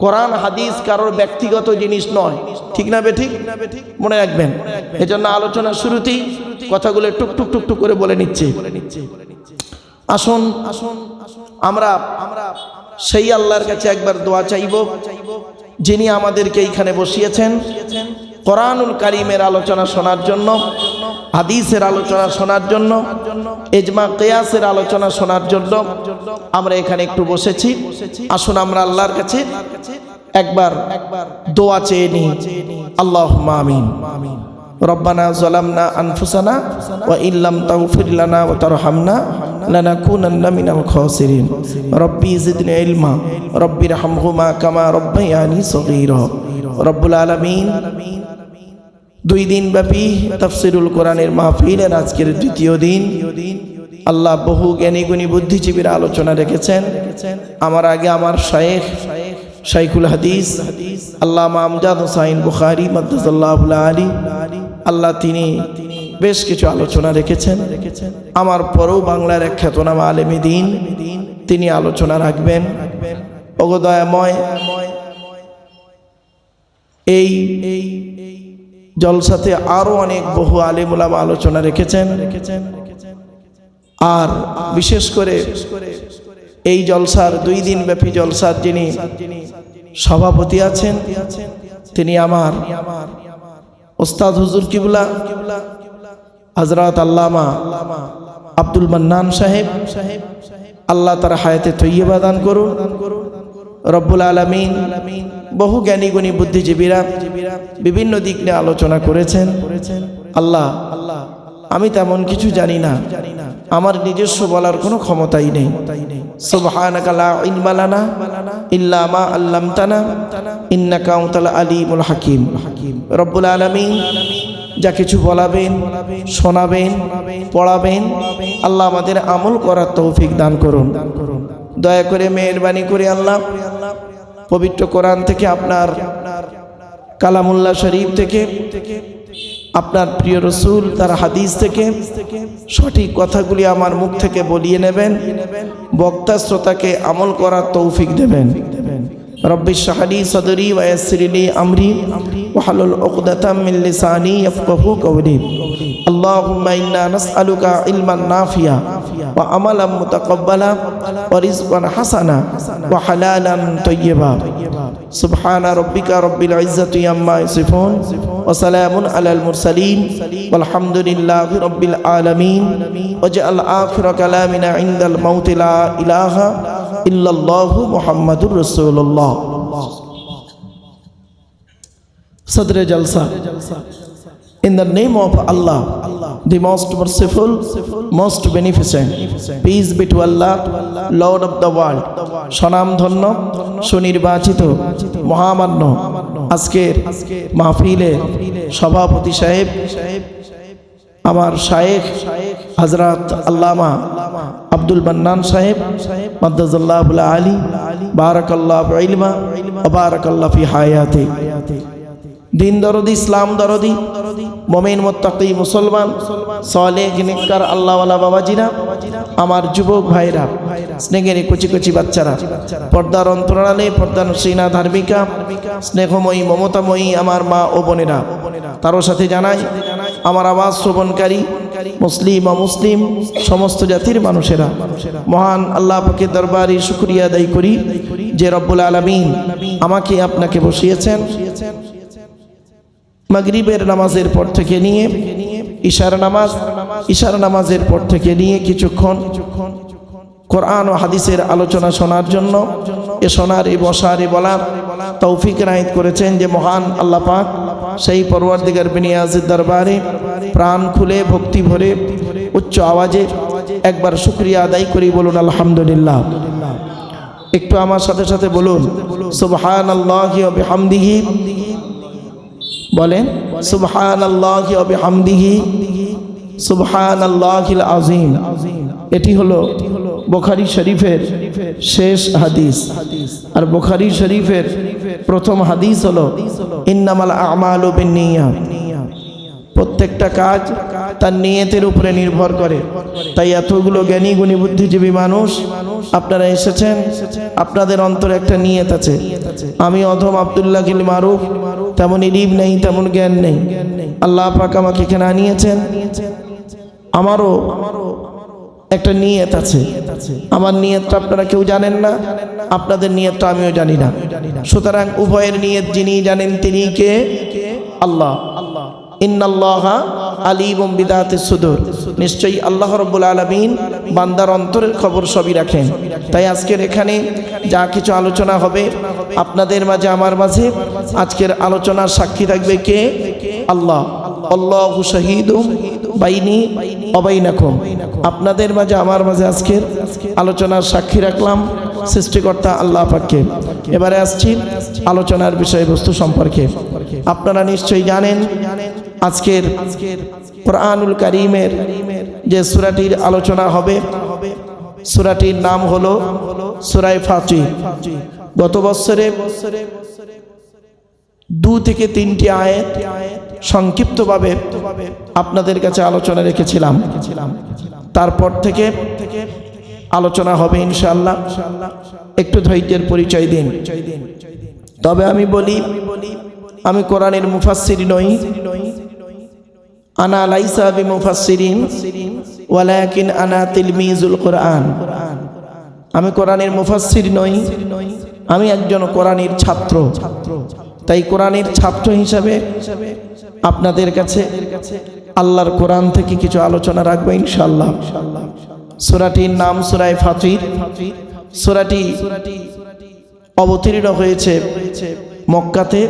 কোরআন হাদিস কারোর ব্যক্তিগত জিনিস নয়, ঠিক না বেঠিক? মনে রাখবেন। এজন্য আলোচনার শুরুতেই কথাগুলো টুকটুক টুকটুক করে বলে নিচ্ছে। আসুন আমরা সেই আল্লাহর কাছে একবার দোয়া চাইব যিনি আমাদেরকে এইখানে বসিয়েছেন কোরআনুল কারীমের আলোচনা শোনার জন্য, হাদিসের আলোচনা শোনার জন্য, ইজমা কিয়াসের আলোচনা শোনার জন্য আমরা এখানে একটু বসেছি। আসুন আমরা আল্লাহর কাছে একবার দোয়া চেয়ে নিই। আল্লাহুম্মা আমিন। রব্বানা যালামনা আনফুসানা ওয়া ইল্লাম তাগফির লানা ওয়া তারহামনা লানাকুনান্না মিনাল খাসিরিন। রব্বি জিদনি ইলমা রব্বিরহামহুমা কামা রব্বায়ানি সগীরা। রব্বুল আলামিন, 2 দিন ব্যাপী তাফসীরুল কোরআনের মাহফিলের আজকের দ্বিতীয় দিন। আল্লাহ বহু জ্ঞানী গুণী বুদ্ধিজীবীরা আলোচনা রেখেছেন। আমার আগে আমার শাইখুল হাদিস আল্লামা আমজাদ হোসাইন বুখারী মাদ্দাসাল্লাহুল আলী, আল্লাহ তিনি বেশ কিছু আলোচনা রেখেছেন। আমার পরেও বাংলার এক খ্যাতনামা আলেমে দ্বীন তিনি আলোচনা রাখবেন। ওগো দয়াময়, এই জলসাতে আরো অনেক বহু আলেম উলামা আলোচনা রেখেছেন। আর বিশেষ করে এই জলসার 2 দিন ব্যাপী জলসার যিনি সভাপতি আছেন, তিনি আমার ওস্তাদ হুজুর কিবলা হযরত আল্লামা আব্দুল মান্নান সাহেব, আল্লাহ তার হায়াতে তৈয়বা দান করুন। রব্বুল আলামিন বহু জ্ঞানী গুণী বুদ্ধিজীবীরা বিভিন্ন দিক নিয়ে আলোচনা করেছেন। আল্লাহ, আমি তেমন কিছু জানি না, আমার নিজস্ব বলার কোনো ক্ষমতাই নেই। সুবহানাকা লা ইলমা লানা ইল্লা মা আল্লামতানা ইন্নাকা আনতাল আলিমুল হাকিম। রব্বুল আলামিন যা কিছু বলাবেন, শোনাবেন, পড়াবেন, আল্লাহ আমাদের আমল করার তৌফিক দান করুন। দয়া করে মেহেরবানি করে আল্লাহ পবিত্র কোরআন থেকে, আপনার কালামুল্লাহ শরীফ থেকে, আপনার প্রিয় রসুল তার হাদিস থেকে সঠিক কথাগুলি আমার মুখ থেকে বলিয়ে নেবেন, বক্তা শ্রোতাকে আমল করার তৌফিক দেবেন। রব্বি ইশরাহ লি সাদরি ওয়া ইয়াসসির লি আমরি ওয়াহলুল উকদাতাম মিন লিসানি ইয়াফকাহু কওলি। আল্লাহুম্মা ইন্না নাসআলুকা ইলমান নাফিয়া ওয়া আমালান মুতাকাব্বালা ওয়া রিজকান হাসানা ওয়া হালালান তাইয়্যিবা। সুবহানা রাব্বিকা রাব্বিল ইজ্জাতি আম্মা ইয়াসিফুন ওয়া সালামুন আলাল মুরসালিন ওয়ালহামদুলিল্লাহি রাব্বিল আলামিন। ওয়াজআল আখিরা কালামিনা ইনদাল মাউতি লা ইলাহা ইল্লাল্লাহু মুহাম্মাদুর রাসূলুল্লাহ। Sadr Jalsa. In the name of Allah, the most merciful, most beneficent. Peace be to Allah, Lord of the world. Shanam ধন্য সুনির্বাচিত মহামান্য আজকের মাহফিলে সভাপতি সাহেব, আমার শায়েখ হযরত আল্লামা আব্দুল মান্নান সাহেব মাদ্দাজাল্লাহুল আলী, বারাকাল্লাহু ইলমা ওয়া বারাকাল্লাহু ফি হায়াতি। দিন দরদি, ইসলাম দরদি, মুমিন মুত্তাকি মুসলমান সালেহ নেককার আল্লাহওয়ালা বাবাজিরা, আমার যুবক ভাইরা, স্নেহের কুচি কুচি বাচ্চারা, পর্দার অন্তরালে পর্দানসীনা ধার্মিকা, স্নেহময়ী মমতাময়ী আমার মা ও বোনেরা, তারও সাথে জানাই আমার আওয়াজ শ্রবণকারী মুসলিম অমুসলিম সমস্ত জাতির মানুষেরা, মহান আল্লাহ পাকের দরবারে শুকরিয়া আদায় করি যে রব্বুল আলামিন আমাকে আপনাকে বসিয়েছেন মাগরিবের নামাজের পর থেকে নিয়ে ইশার নামাজের পর থেকে নিয়ে কিছুক্ষণ কোরআন ও হাদিসের আলোচনা শোনার জন্য, এ শোনার, এ বসার, এ বলার তৌফিক এনায়েত করেছেন যে মহান আল্লাহ পাক। সেই পরওয়ারদিগার বিনিয়াজের দরবারে প্রাণ খুলে ভক্তি ভরে উচ্চ আওয়াজে একবার শুকরিয়া আদায় করি, বলুন আলহামদুলিল্লাহ। একটু আমার সাথে সাথে বলুন সুবহানাল্লাহি ওয়া বিহামদিহি, বলেন সুবহানাল্লাহি ওয়া বিহামদিহি সুবহানাল্লাহিল আযীম। এটি হলো বুখারী শরীফের শেষ হাদিস। আর বুখারী শরীফের প্রথম হাদিস হলো ইন্নামাল আ'মালু বিন্নিয়াত। প্রত্যেকটা কাজ তার নিয়তের উপরে নির্ভর করে। তাই এতগুলো জ্ঞানী গুণী বুদ্ধিজীবী মানুষ আপনারা এসেছেন, আপনাদের অন্তরে একটা নিয়ত আছে। আমি অধম আব্দুল্লাহ গিল মারুফ, তেমন ইলম নেই, তেমন জ্ঞান নেই। আল্লাহ পাক আমাকে এখানে আনিয়েছেন, আমারও একটা নিয়ত আছে। আমার নিয়তটা আপনারা কেউ জানেন না, আপনাদের নিয়তটা আমিও জানি না। সুতরাং উভয়ের নিয়ত যিনি জানেন তিনি কে? আল্লাহ। ইন্নাল্লাহা আলিমুম বিদাতিস সুদূর। নিশ্চয়ই আল্লাহ রাব্বুল আলামিন বান্দার অন্তরের খবর সবই রাখেন। তাই আজকের এখানে যা কিছু আলোচনা হবে আপনাদের মাঝে আমার মাঝে, আজকের আলোচনার সাক্ষী থাকবে কে? আল্লাহ। আল্লাহু শাহীদুম বাইনি ওয়া বাইনাকুম। আপনাদের মাঝে আমার মাঝে আজকের আলোচনার সাক্ষী রাখলাম সৃষ্টিকর্তা আল্লাহ পাককে। এবারে আসছি আলোচনার বিষয়বস্তু সম্পর্কে। আপনারা নিশ্চয়ই জানেন আজকের কোরআনুল কারীমের যে সূরাটির আলোচনা হবে, সূরাটির নাম হলো সূরা ফাতির। গত বছরে 2 থেকে 3টি আয়াত সংক্ষিপ্তভাবে আপনাদের কাছে আলোচনা রেখেছিলাম। তারপর থেকে আলোচনা হবে ইনশাআল্লাহ। একটু ধৈর্যের পরিচয় দিন। তবে আমি বলি, আমি কোরআনের মুফাসসির নই। আনা লাইসা বিমুফাসসিরিন ওয়ালাকিন আনা তিলমিজুল কোরআন। আমি কোরআনের মুফাসসির নই, আমি একজন কোরআনের ছাত্র, তাই কোরআনের ছাত্র হিসাবে আপনাদের কাছে আল্লাহর কোরআন থেকে কিছু আলোচনা রাখবো ইনশাআল্লাহ। সূরাটির নাম সূরা ফাতির। সূরাটি অবতীর্ণ হয়েছে মক্কাতে।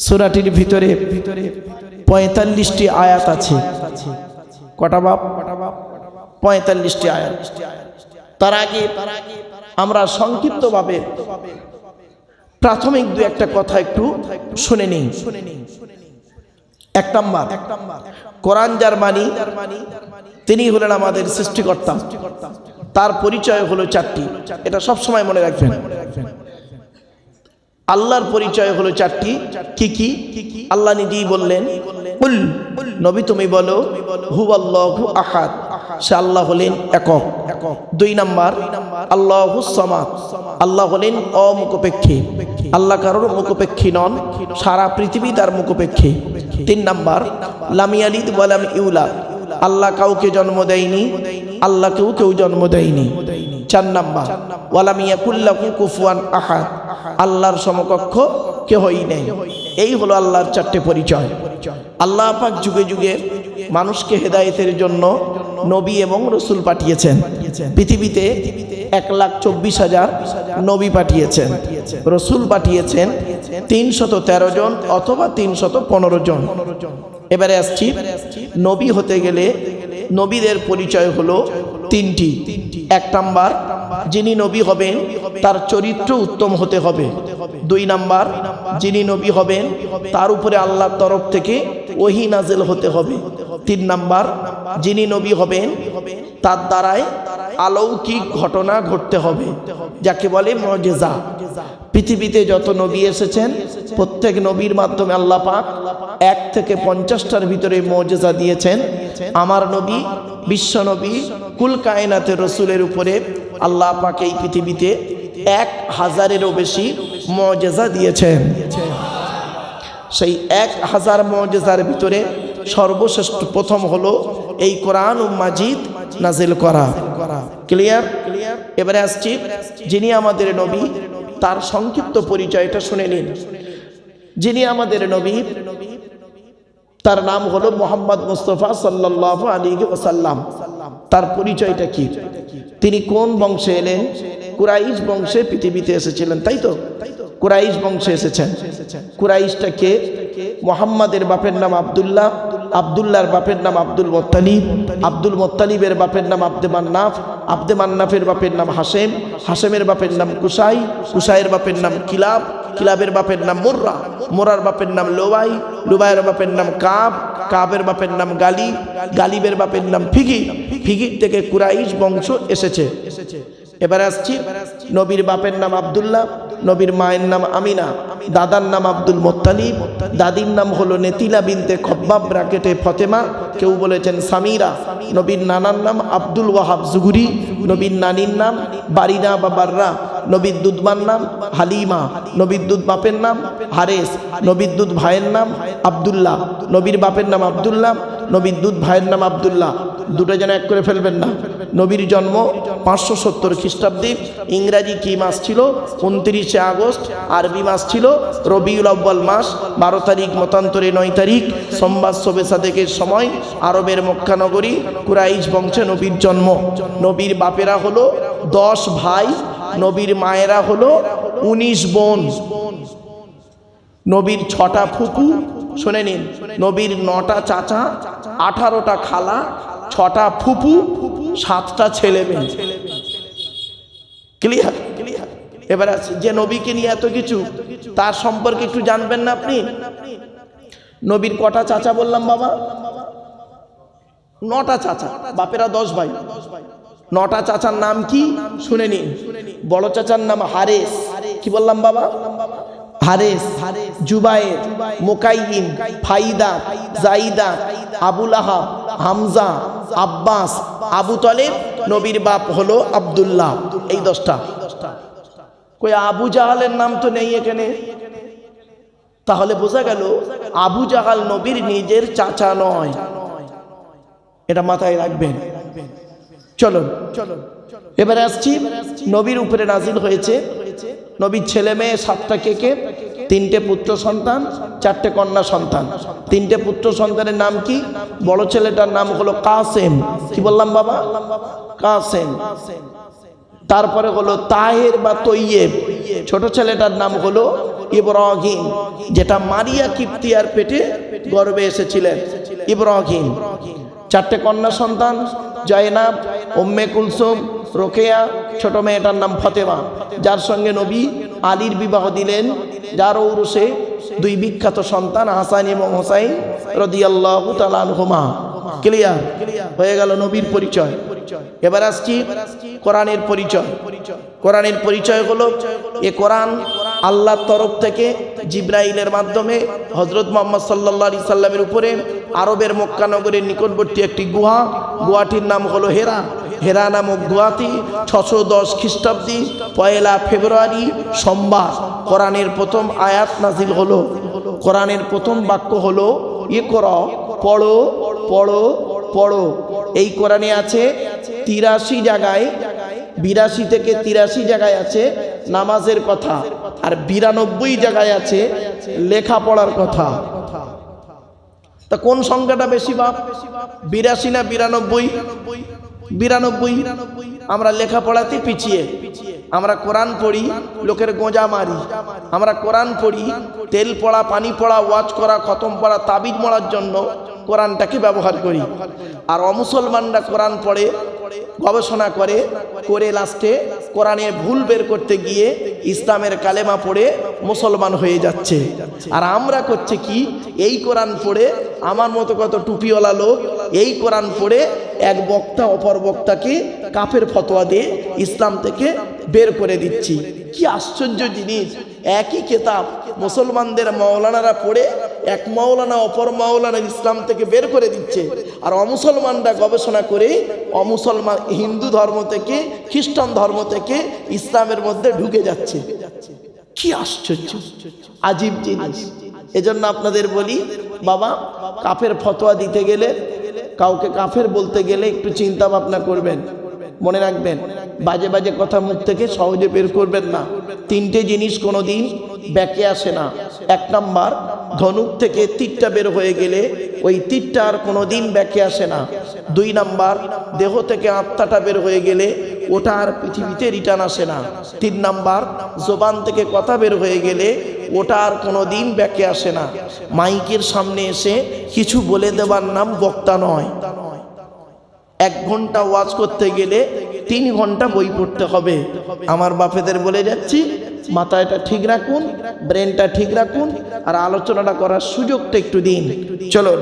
সূরাটির ভিতরে 45টি আয়াত আছে। কটা বাপ? 45টি আয়াত। তার আগে আমরা সংক্ষিপ্তভাবে প্রাথমিক দু একটা কথা একটু শুনে নিই। এক নাম্বার, কোরআন যার মানি তিনি হলেন আমাদের সৃষ্টিকর্তা। তার পরিচয় হলো চারটি, এটা সব সময় মনে রাখবেন। আল্লাহর পরিচয় হলো চারটি। কি কি? আল্লাহ নিজেই বললেন, কুল নবী তুমি বলো, হুয়াল্লাহু আহাদ, সে আল্লাহ হলেন একক। দুই নাম্বার, আল্লাহুস সামাদ, আল্লাহ হলেন অমুখপেক্ষী, আল্লাহ কারোর মুখপেক্ষী নন, সারা পৃথিবী তার মুখপেক্ষী। তিন নাম্বার, লাম ইয়ালিদ ওয়া লাম ইউলাদ, আল্লাহ কাউকে জন্ম দেয়নি, আল্লাহকেও কেউ জন্ম দেয়নি। চার নাম্বার, ওয়া লাম ইয়াকুল লাহু কুফুয়ান আহাদ, আল্লাহর সমকক্ষ কেউই নেই। এই হলো আল্লাহর চারটি পরিচয়। আল্লাহ পাক যুগে যুগে মানুষকে হেদায়েতের জন্য নবী এবং রসুল পাঠিয়েছেন। পৃথিবীতে 1,24,000 নবী পাঠিয়েছেন, রসুল পাঠিয়েছেন 313 জন অথবা 315 জন। এবারে আসছি, নবী হতে গেলে নবীদের পরিচয় হলো তিনটি। এক নাম্বার, যিনি নবী হবেন তার চরিত্র উত্তম হতে হবে। দুই নাম্বার, যিনি নবী হবেন তার উপরে আল্লাহর তরফ থেকে ওহী নাজিল হতে হবে। তিন নাম্বার, যিনি নবী হবেন তার দ্বারায় অলৌকিক ঘটনা ঘটতে হবে, যাকে বলে মুজিজা। পৃথিবীতে যত নবী এসেছেন প্রত্যেক নবীর মাধ্যমে আল্লাহ পাক 1 থেকে 50টার ভিতরে মুজিজা দিয়েছেন। আমার নবী বিশ্ব নবী কুল কায়নাতের রসুলের উপরে আল্লাহ পাক এই পৃথিবীতে 1000-এরও বেশি মুজিজা দিয়েছেন। সেই 1000 মুজিজার ভিতরে সর্বশ্রেষ্ঠ প্রথম হলো এই কোরআন মাজিদ নাজিল করা। ক্লিয়ার? এবারে আসছি, যিনি আমাদের নবী তার সংক্ষিপ্ত পরিচয়টা শুনে নিন। যিনি আমাদের নবী তার নাম হলো মুহাম্মদ মুস্তাফা সাল্লাল্লাহু আলাইহি ওয়াসাল্লাম। তার পরিচয়টা কি? তিনি কোন বংশে এলেন? কুরাইশ বংশে পৃথিবীতে এসেছিলেন, তাই তো? কুরাইশ বংশে এসেছেন। কুরাইশটা কে? মুহাম্মাদের বাপের নাম আব্দুল্লাহ, আব্দুল্লাহর বাপের নাম আব্দুল মুত্তালিব, আব্দুল মুত্তালিবের বাপের নাম আব্দে মান্নাফ, আব্দে মান্নাফের বাপের নাম হাশেম, হাশেমের বাপের নাম কুসাই, কুসাইয়ের বাপের নাম কিলাব, কিলাবের বাপের নাম মুররা, মুরার বাপের নাম লুবাই, লুবাইয়ের বাপের নাম কাব, কাবের বাপের নাম গালিব, গালিবের বাপের নাম ফিগির, ফিগির থেকে কুরাইশ বংশ এসেছে। এবার আসছি, নবীর বাপের নাম আব্দুল্লাহ, নবীর মায়ের নাম আমিনা, দাদার নাম আব্দুল মুত্তালিব, দাদির নাম হলো নেতিলা বিনতে খব্বাব ব্র্যাকেটে ফতেমা, কেউ বলেছেন সামিরা। নবীর নানার নাম আব্দুল ওয়াহাব জুগুরি, নবীর নানির নাম বারিনা বা বাররা, নবীর দুধমার নাম হালিমা, নবীর দুধ বাপের নাম হারেস, নবীর দুধ ভাইয়ের নাম আব্দুল্লাহ, নবীর বাপের নাম আব্দুল্লাহ, নবীর দুধ ভাইয়ের নাম আব্দুল্লাহ। দুটো যেন এক করে ফেলবেন না। নবীর জন্ম 570 খ্রিস্টাব্দে। ইংরাজি কি মাস ছিল? 29শে আগস্ট। আরবি মাস ছিল রবিউল আউয়াল মাস। 12 তারিখ মতান্তরে 9 তারিখ সোমবার শবে সাদেকের সময় আরবের মক্কা নগরী কুরাইশ বংশে নবীর জন্ম। নবীর বাপেরা হলো 10 ভাই, নবীর মায়েরা হলো 19 বোন, নবীর 6টা ফুপু। শুনে নিন, নবীর 9টা চাচা, 18টা খালা, 6টা ফুপু, 7টা ছেলে মেয়ে। ক্লিয়ার? এবার আছে যে নবীকে নিয়ে এত কিছু, তার সম্পর্কে একটু জানবেন না আপনি? নবীর কটা চাচা বললাম বাবা? 9টা চাচা, বাপেরা 10 ভাই। 9টা চাচার নাম কি শুনে নিন। বড় চাচার নাম হারেস। কি বললাম বাবা? হারেস, জুবায়ের, মুকাইয়িন, ফাইদা, জাইদা, আবুল আহাব, হামজা, আব্বাস, আবু তালেব। নবীর বাপ হলো আব্দুল্লাহ। এই 10টা। কই আবু জাহালের নাম তো নেই এখানে। তাহলে বোঝা গেল আবু জাহাল নবীর নিজের চাচা নয়। এটা মাথায় রাখবেন। চলুন এবারে আসছি, নবীর উপরে নাজিল হয়েছে নবীর ছেলে মেয়ে 7টা কে? 3টে পুত্র সন্তান, 4টে কন্যা সন্তান। 3টে পুত্র সন্তানের নাম কি? বড় ছেলেটার নাম হলো কাসেম। কি বললাম বাবা? কাসেম। তারপরে হলো তাহের বা তৈয়েব। ছোট ছেলেটার নাম হলো ইব্রাহিম, যেটা মারিয়া কিপ্তিয়ার পেটে গর্ভে এসেছিলেন, ইব্রাহিম। 4টে কন্যা সন্তান, জয়নাব, উম্মে কুলসুম, রোকেয়া, ছোট মেয়েটার নাম ফতেমা, যার সঙ্গে নবী আলীর বিবাহ দিলেন, যার ঔরসে 2 বিখ্যাত সন্তান হাসান এবং হোসাইন রাদিয়াল্লাহু তাআলা আনহুমা। ক্লিয়ার হয়ে গেল নবীর পরিচয়। এবার আসছি কোরআনের পরিচয়। কোরআনের পরিচয় হলো, এ কোরআন আল্লাহর তরফ থেকে জিব্রাইলের মাধ্যমে হযরত মুহাম্মদ সাল্লাল্লাহু আলাইহি সাল্লামের উপরে আরবের মক্কা নগরের নিকটবর্তী একটি গুহাটির নাম হলো হেরা। হেরা নামক গুহাটি 610 খ্রিস্টাব্দে 1 ফেব্রুয়ারি সোমবার কোরআনের প্রথম আয়াত নাজিল হলো। কোরআনের প্রথম বাক্য হলো ইকরা, পড়ো পড়ো পড়ো। এই কোরআনে আছে 83 জায়গায়, 82 থেকে 83 জায়গায় আছে নামাজের কথা, আর 92 জায়গায় আছে লেখাপড়ার কথা। তা কোন সংখ্যাটা বেশি বাপ? 82 না 92? 92। আমরা লেখাপড়াতে পিছিয়ে। আমরা কোরআন পড়ি, লোকের গোঁজা মারি। আমরা কোরআন পড়ি তেল পড়া, পানি পড়া, ওয়াজ করা, খতম পড়া, তাবিজ মরার জন্য কোরআনটাকে ব্যবহার করি। আর অমুসলমানরা কোরআন পড়ে, গবেষণা করে লাস্টে কোরআনের ভুল বের করতে গিয়ে ইসলামের কালেমা পড়ে মুসলমান হয়ে যাচ্ছে। আর আমরা করছে কি? এই কোরআন পড়ে আমার মতো কত টুপিওয়ালা লোক এই কোরআন পড়ে এক বক্তা অপর বক্তাকে কাফের ফতোয়া দিয়ে ইসলাম থেকে বের করে দিচ্ছি। কি আশ্চর্য জিনিস! একই কিতাব মুসলমানদের মাওলানারা পড়ে এক মাওলানা অপর মাওলানা ইসলাম থেকে বের করে দিচ্ছে, আর অমুসলমানরা গবেষণা করে অমুসলমান হিন্দু ধর্ম থেকে খ্রিস্টান ধর্ম থেকে ইসলামের মধ্যে ঢুকে যাচ্ছে। কি আশ্চর্য, আজীব জিনিস। এজন্য আপনাদের বলি বাবা, কাফের ফতোয়া দিতে গেলে, কাউকে কাফের বলতে গেলে একটু চিন্তা ভাবনা করবেন। মনে রাখবেন, বাজে বাজে কথা মুখ থেকে সহজে বের করবেন না। 3টে জিনিস কোনোদিন ব্যাকে আসে না। 1 নাম্বার, ধনুক থেকে তীরটা বের হয়ে গেলে ওই তীরটা আর কোনোদিন ব্যাকে আসে না। 2 নাম্বার, দেহ থেকে আত্মাটা বের হয়ে গেলে ওটা আর পৃথিবীতে রিটার্ন আসে না। 3 নাম্বার, জবান থেকে কথা বের হয়ে গেলে ওটা আর কোনোদিন ব্যাকে আসে না। মাইকের সামনে এসে কিছু বলে দেবার নাম বক্তা নয়। 1 ঘন্টা ওয়াজ করতে গেলে 3 ঘন্টা বই পড়তে হবে। আমার বাপেদের বলে যাচ্ছি, মাথাটা ঠিক রাখুন, ব্রেনটা ঠিক রাখুন, আর আলোচনাটা করার সুযোগটা একটু দিন। চলো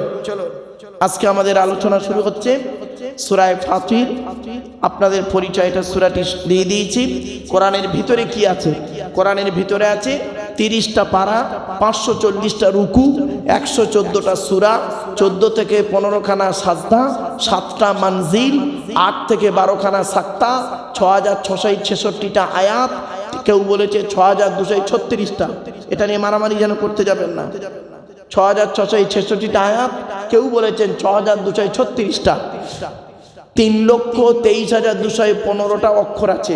আজকে আমাদের আলোচনা শুরু হচ্ছে সূরা ফাতির। আপনাদের পরিচয়টা সূরাটি দিয়ে দিয়েছি। কোরআনের ভিতরে কি আছে? কোরআনের ভিতরে আছে 30টা পারা, 540টা রুকু, 114টা সূরা, 14 থেকে 15খানা সাজদা, 7টা মানজিল, 8 থেকে 12খানা সাক্তা, 6666টা আয়াত। কেউ বলেছে 6236টা। এটা নিয়ে মারামারি যেন করতে যাবেন না। 6666টা আয়াত, কেউ বলেছেন 6236টা। 3,23,215টা অক্ষর আছে।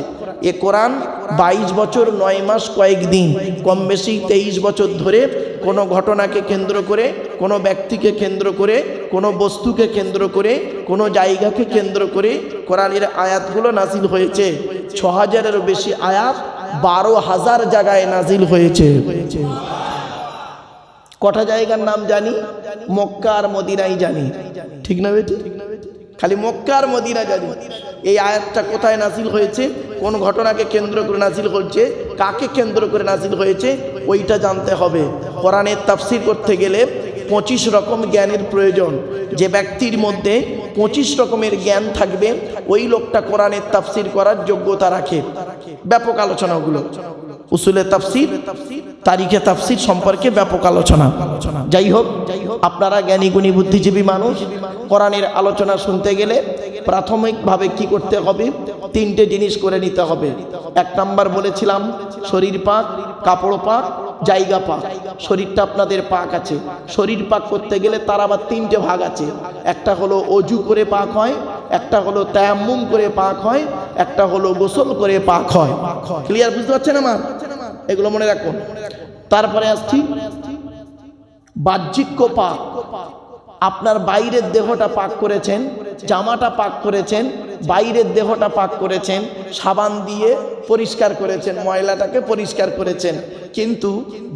এ কোরআন 22 বছর 9 মাস কয়েকদিন, কম বেশি 23 বছর ধরে কোনো ঘটনাকে কেন্দ্র করে, কোনো ব্যক্তিকে কেন্দ্র করে, কোনো বস্তুকে কেন্দ্র করে, কোনো জায়গাকে কেন্দ্র করে কোরআনের আয়াতগুলো নাজিল হয়েছে। 6000-এরও বেশি আয়াত 12,000 জায়গায় নাজিল হয়েছে। কটা জায়গার নাম জানি? মক্কা আর মদিনাই জানি, ঠিক না বেটি? খালি মক্কা আর মদিনা জানি। এই আয়াতটা কোথায় নাজিল হয়েছে, কোন ঘটনাকে কেন্দ্র করে নাজিল হয়েছে, কাকে কেন্দ্র করে নাজিল হয়েছে, ওইটা জানতে হবে। কোরআনের তাফসীর করতে গেলে 25 রকম জ্ঞানের প্রয়োজন। যে ব্যক্তির মধ্যে 25 রকমের জ্ঞান থাকবে, ওই লোকটা কোরআনের তাফসীর করার যোগ্যতা রাখে। ব্যাপক আলোচনাগুলো, উসুলে তাফসীর, তারিখে তাফসীর সম্পর্কে ব্যাপক আলোচনা। যাই হোক, আপনারা জ্ঞানী গুণী বুদ্ধিজীবী মানুষ, কোরআনের আলোচনা শুনতে গেলে প্রাথমিকভাবে কি করতে হবে? 3টে জিনিস করে নিতে হবে। 1 নাম্বার বলেছিলাম শরীর পাক, কাপড় পাক, জায়গা পাক। শরীরটা আপনাদের পাক আছে। শরীর পাক করতে গেলে তার আবার 3টে ভাগ আছে। একটা হলো অজু করে পাক হয়, একটা হলো তায়াম্মুম করে পাক হয়, একটা হলো গোসল করে পাক হয়। ক্লিয়ার বুঝতে পারছেন আমার? এগুলো মনে রাখুন। তারপরে আসছি বাহ্যিক পাক। আপনার বাইরের দেহটা পাক করেছেন, জামাটা পাক করেছেন, বাইরের দেহটা পাক করেছেন, সাবান দিয়ে পরিষ্কার করেছেন, ময়লাটাকে পরিষ্কার করেছেন, কিন্তু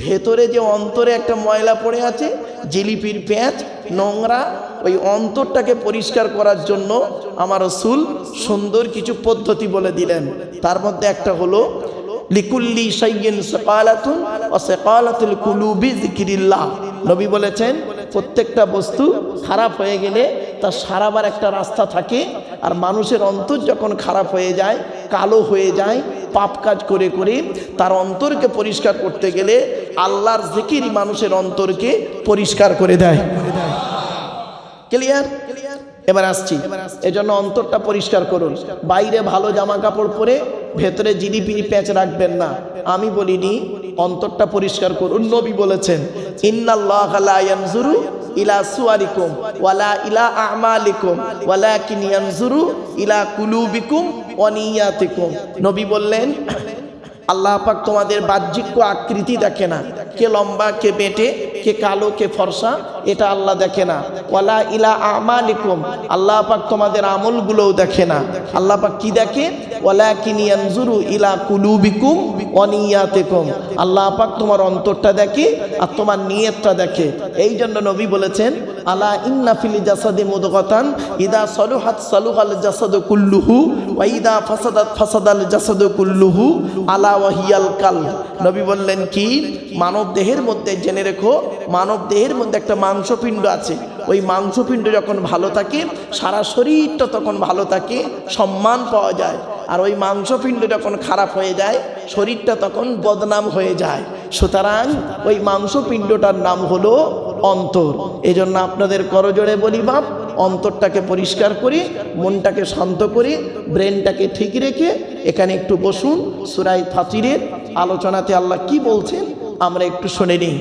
ভেতরে যে অন্তরে একটা ময়লা পড়ে আছে, জিলিপির পেঁচ নোংরা, ওই অন্তরটাকে পরিষ্কার করার জন্য আমার রাসূল সুন্দর কিছু পদ্ধতি বলে দিলেন। তার মধ্যে একটা হলো লিকুল্লি শাইইন সাকালাতুন ওয়া সাকালাতুল কুলুবি যিকরিল্লাহ। নবী বলেছেন প্রত্যেকটা বস্তু খারাপ হয়ে গেলে তার সারাবার একটা রাস্তা থাকে, আর মানুষের অন্তর যখন খারাপ হয়ে যায়, কালো হয়ে যায়, পাপ কাজ করে করে তার অন্তরকে পরিষ্কার করতে গেলে আল্লাহর জিকির মানুষের অন্তরকে পরিষ্কার করে দেয়। ক্লিয়ার? এবার আসছি, এজন্য অন্তরটা পরিষ্কার করুন। বাইরে ভালো জামা কাপড় পরে ভেতরে জিলিপিরি প্যাচ রাখবেন না। আমি বলিনি, অন্তরটা পরিষ্কার করুন। নবী বলেছেন ইন্নাল্লাহা লা ইয়ানজুরু ইলা সুওয়ারিকুম ওয়ালা ইলা আমালিকুম ওয়ালাকিন ইয়ানজুরু ইলা কুলুবিকুম ওয়া নিয়াতিকুম। নবী বললেন আল্লাহ পাক তোমাদের বাহ্যিক আকৃতি দেখে না, কে লম্বা, কে বেটে, কে কালো, কে ফর্সা, এটা আল্লাহ দেখে না। ওয়ালা ইলা আমালিকুম, আল্লাহ পাক তোমাদের আমলগুলোও দেখে না। আল্লাহ পাক কি দেখে? ওয়ালাকিন ইয়ানজুরু ইলা কুলুবিকুম ওয়া নিয়াতিকুম, আল্লাহ পাক তোমার অন্তরটা দেখে আর তোমার নিয়তটা দেখে। এই জন্য নবী বলেছেন আলা ইন্না ফিল জাসাদি মুদগাতান ইদা সলুহাত সলুহাল জাসাদু কুল্লুহু ওয়া ইদা ফাসাদাত ফাসাদাল জাসাদু কুল্লুহু আলা ওয়াহিয়াল কালব। নবী বললেন কি, মানব দেহের মধ্যে জেনে রেখো, মানব দেহের মধ্যে একটা মাংসপিণ্ড আছে, ওই মাংসপিণ্ড যখন ভালো থাকে সারা শরীরটা তখন ভালো থাকে, সম্মান পাওয়া যায়। আর ওই মাংসপিণ্ড যখন খারাপ হয়ে যায় শরীরটা তখন বদনাম হয়ে যায়। সুতরাং ওই মাংসপিণ্ডটার নাম হলো অন্তর। এজন্য আপনাদের করজোড়ে বলি বাপ, অন্তরটাকে পরিষ্কার করি, মনটাকে শান্ত করি, ব্রেনটাকে ঠিক রেখে এখানে একটু বসুন। সূরা ফাতিরের আলোচনাতে আল্লাহ কি বলছেন আমরা একটু শুনে নিই।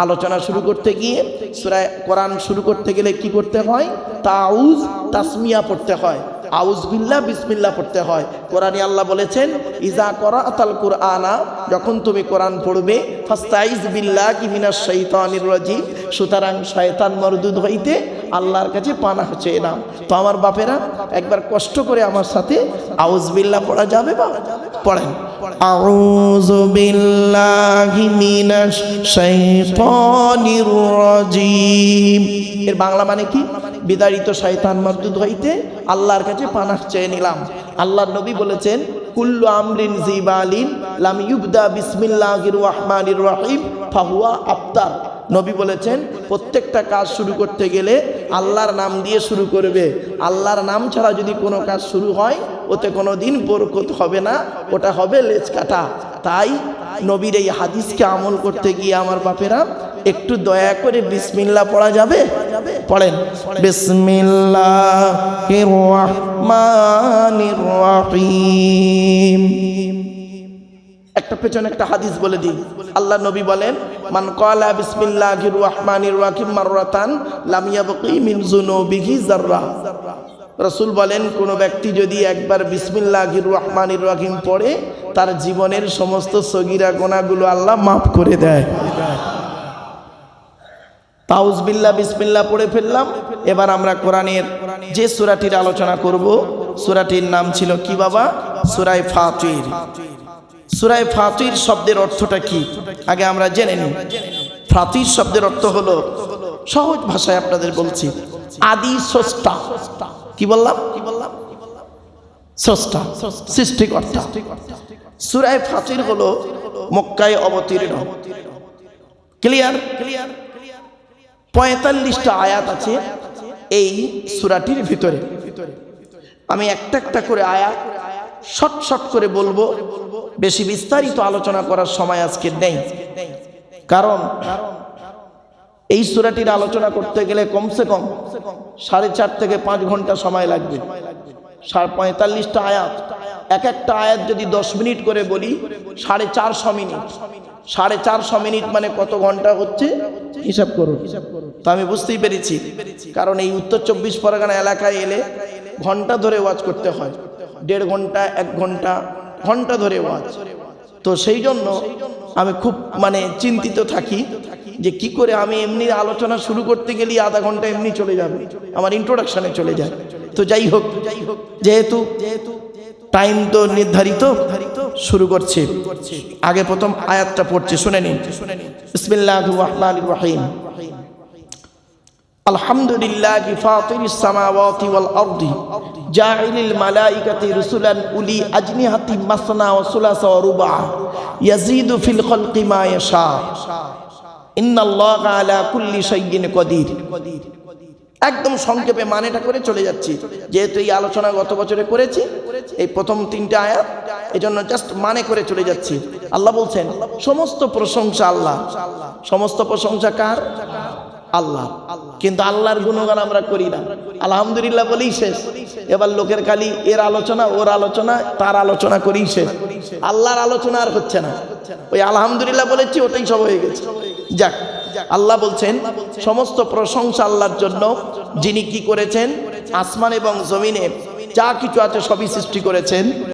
আলোচনা শুরু করতে গিয়ে সূরা কোরআন শুরু করতে গেলে কি করতে হয়? তাউজ তাসমিয়া পড়তে হয়, আউজ বিল্লাহ বিসমিল্লাহ পড়তে হয়। কোরআনে আল্লাহ বলেছেন ইজা করাআতাল কুরআনা, যখন তুমি কোরআন পড়বে, ফাস্তাইজ বিল্লাহি মিনাশ শাইতানির রাজিম, সুতরাং শয়তান মরদুদ হইতে আল্লাহর কাছে পানাহ চেয়ে নাও। তো আমার বাপেরা একবার কষ্ট করে আমার সাথে আউজ বিল্লাহ পড়া যাবে? বা পড়েন, আউযু বিল্লাহি মিনাশ শাইতানির রাজিম। এর বাংলা মানে কি? বিদারিত শয়তান মরদুদ হইতে আল্লাহর কাছে পানাহ চেয়ে নিলাম। আল্লাহর নবী বলেছেন কুল্লু আমরিন জিবালিন লাম ইউবদা বিসমিল্লাহির রহমানির রহিম ফাহুয়া আফতার। নবী বলেছেন প্রত্যেকটা কাজ শুরু করতে গেলে আল্লাহর নাম দিয়ে শুরু করবে। আল্লাহর নাম ছাড়া যদি কোনো কাজ শুরু হয় ওতে কোনো দিন বরকত হবে না, ওটা হবে লেজ কাটা। তাই নবীর এই হাদিসকে আমল করতে গিয়ে আমার বাপেরা একটু দয়া করে বিসমিল্লাহ পড়া যাবে? পড়েন, বিসমিল্লাহির রহমানির রহিম। একটা পেছনে একটা হাদিস বলে দিই। আল্লাহ নবী বলেন মান ক্বালা বিসমিল্লাহির রহমানির রহিম মাররাতান লাম ইয়াবকি মিন যুনুবিহি যাররা। রাসূল বলেন কোন ব্যক্তি যদি একবার বিসমিল্লাহির রহমানির রহিম পড়ে তার জীবনের সমস্ত সগীরা গুনাহগুলো আল্লাহ মাফ করে দেয়। তাউজ বিল্লাহ বিসমিল্লাহ পড়ে ফেললাম। এবার আমরা কোরআনের যে সূরাটির আলোচনা করব, সূরাটির নাম ছিল কি বাবা? সূরা ফাতির। সূরা ফাতির শব্দের অর্থটা কি আগে আমরা জেনে নিই। ফাতির শব্দের অর্থ হলো, সহজ ভাষায় আপনাদের বলছি, আদি স্রষ্টা। কি বললাম? স্রষ্টা, সৃষ্টিকর্তা। সূরা ফাতির হলো মক্কায় অবতীর্ণ। ক্লিয়ার? 45টা আয়াত আছে এই সূরাটির ভিতরে। আমি একটা একটা করে আয়াত শর্ট করে বলবো, বেশি বিস্তারিত আলোচনা করার সময় আজকে নেই। কারণ এই সূরাটির আলোচনা করতে গেলে কমসে কম 4.5 থেকে 5 ঘন্টা সময় লাগবে। 45টা আয়াত, এক একটা আয়াত যদি 10 মিনিট করে বলি 450 মিনিট। 450 মিনিট মানে কত ঘন্টা হচ্ছে হিসাব করুন। তো আমি বুঝতেই পেরেছি, কারণ এই উত্তর 24 পরগনা এলাকায় এলে ঘন্টা ধরে ওয়াজ করতে হয়, 1.5 ঘন্টা 1 ঘন্টা ঘন্টা ধরে ওয়াজ। তো সেই জন্য আমি খুব মানে চিন্তিত থাকি যে কি করে আমি এমনি আলোচনা শুরু করতে গেলে আধা ঘন্টা এমনি চলে যাবে, আমার ইন্ট্রোডাকশনে চলে যায়। তো যাই হোক, যেহেতু টাইম তো নির্ধারিত, শুরু করছে। আগে প্রথম আয়াতটা পড়ছে, শুনে নিন। বিসমিল্লাহির রহমানির রহিম। আলহামদুলিল্লাহি ফাতিরিস সামাওয়াতি ওয়াল আরদি জাইলিল মালাইকাতি রুসুলান উলি আজনিহাতি মাসনা ওয়া সুলাসা ওয়া রুবা ইয়াজিদু ফিল খালকি মা ইয়াশা ইন্নাল্লাহা আলা কুল্লি শাইইন কাদির। একদম সংক্ষেপে মানেটা করে চলে যাচ্ছি, যেহেতু এই আলোচনা গত বছরে করেছি এই প্রথম 3টা আয়াত, এজন্য জাস্ট মানে করে চলে যাচ্ছি। আল্লাহ বলছেন সমস্ত প্রশংসা আল্লাহ। সমস্ত প্রশংসা কার? আল্লাহ। কিন্তু আল্লাহর গুণগান আমরা করি না, আলহামদুলিল্লাহ বলেই শেষ। এবার লোকের খালি এর আলোচনা, ওর আলোচনা, তার আলোচনা করেই শেষ। আল্লাহর আলোচনা আর হচ্ছে না, ওই আলহামদুলিল্লাহ বলেছি ওটাই সব হয়ে গেছে। যাক, আল্লাহ বলছেন সমস্ত প্রশংসা আল্লাহর জন্য, যিনি কি করেছেন, আসমান এবং জমিনে যা কিছু আছে সবই সৃষ্টি করেছেন।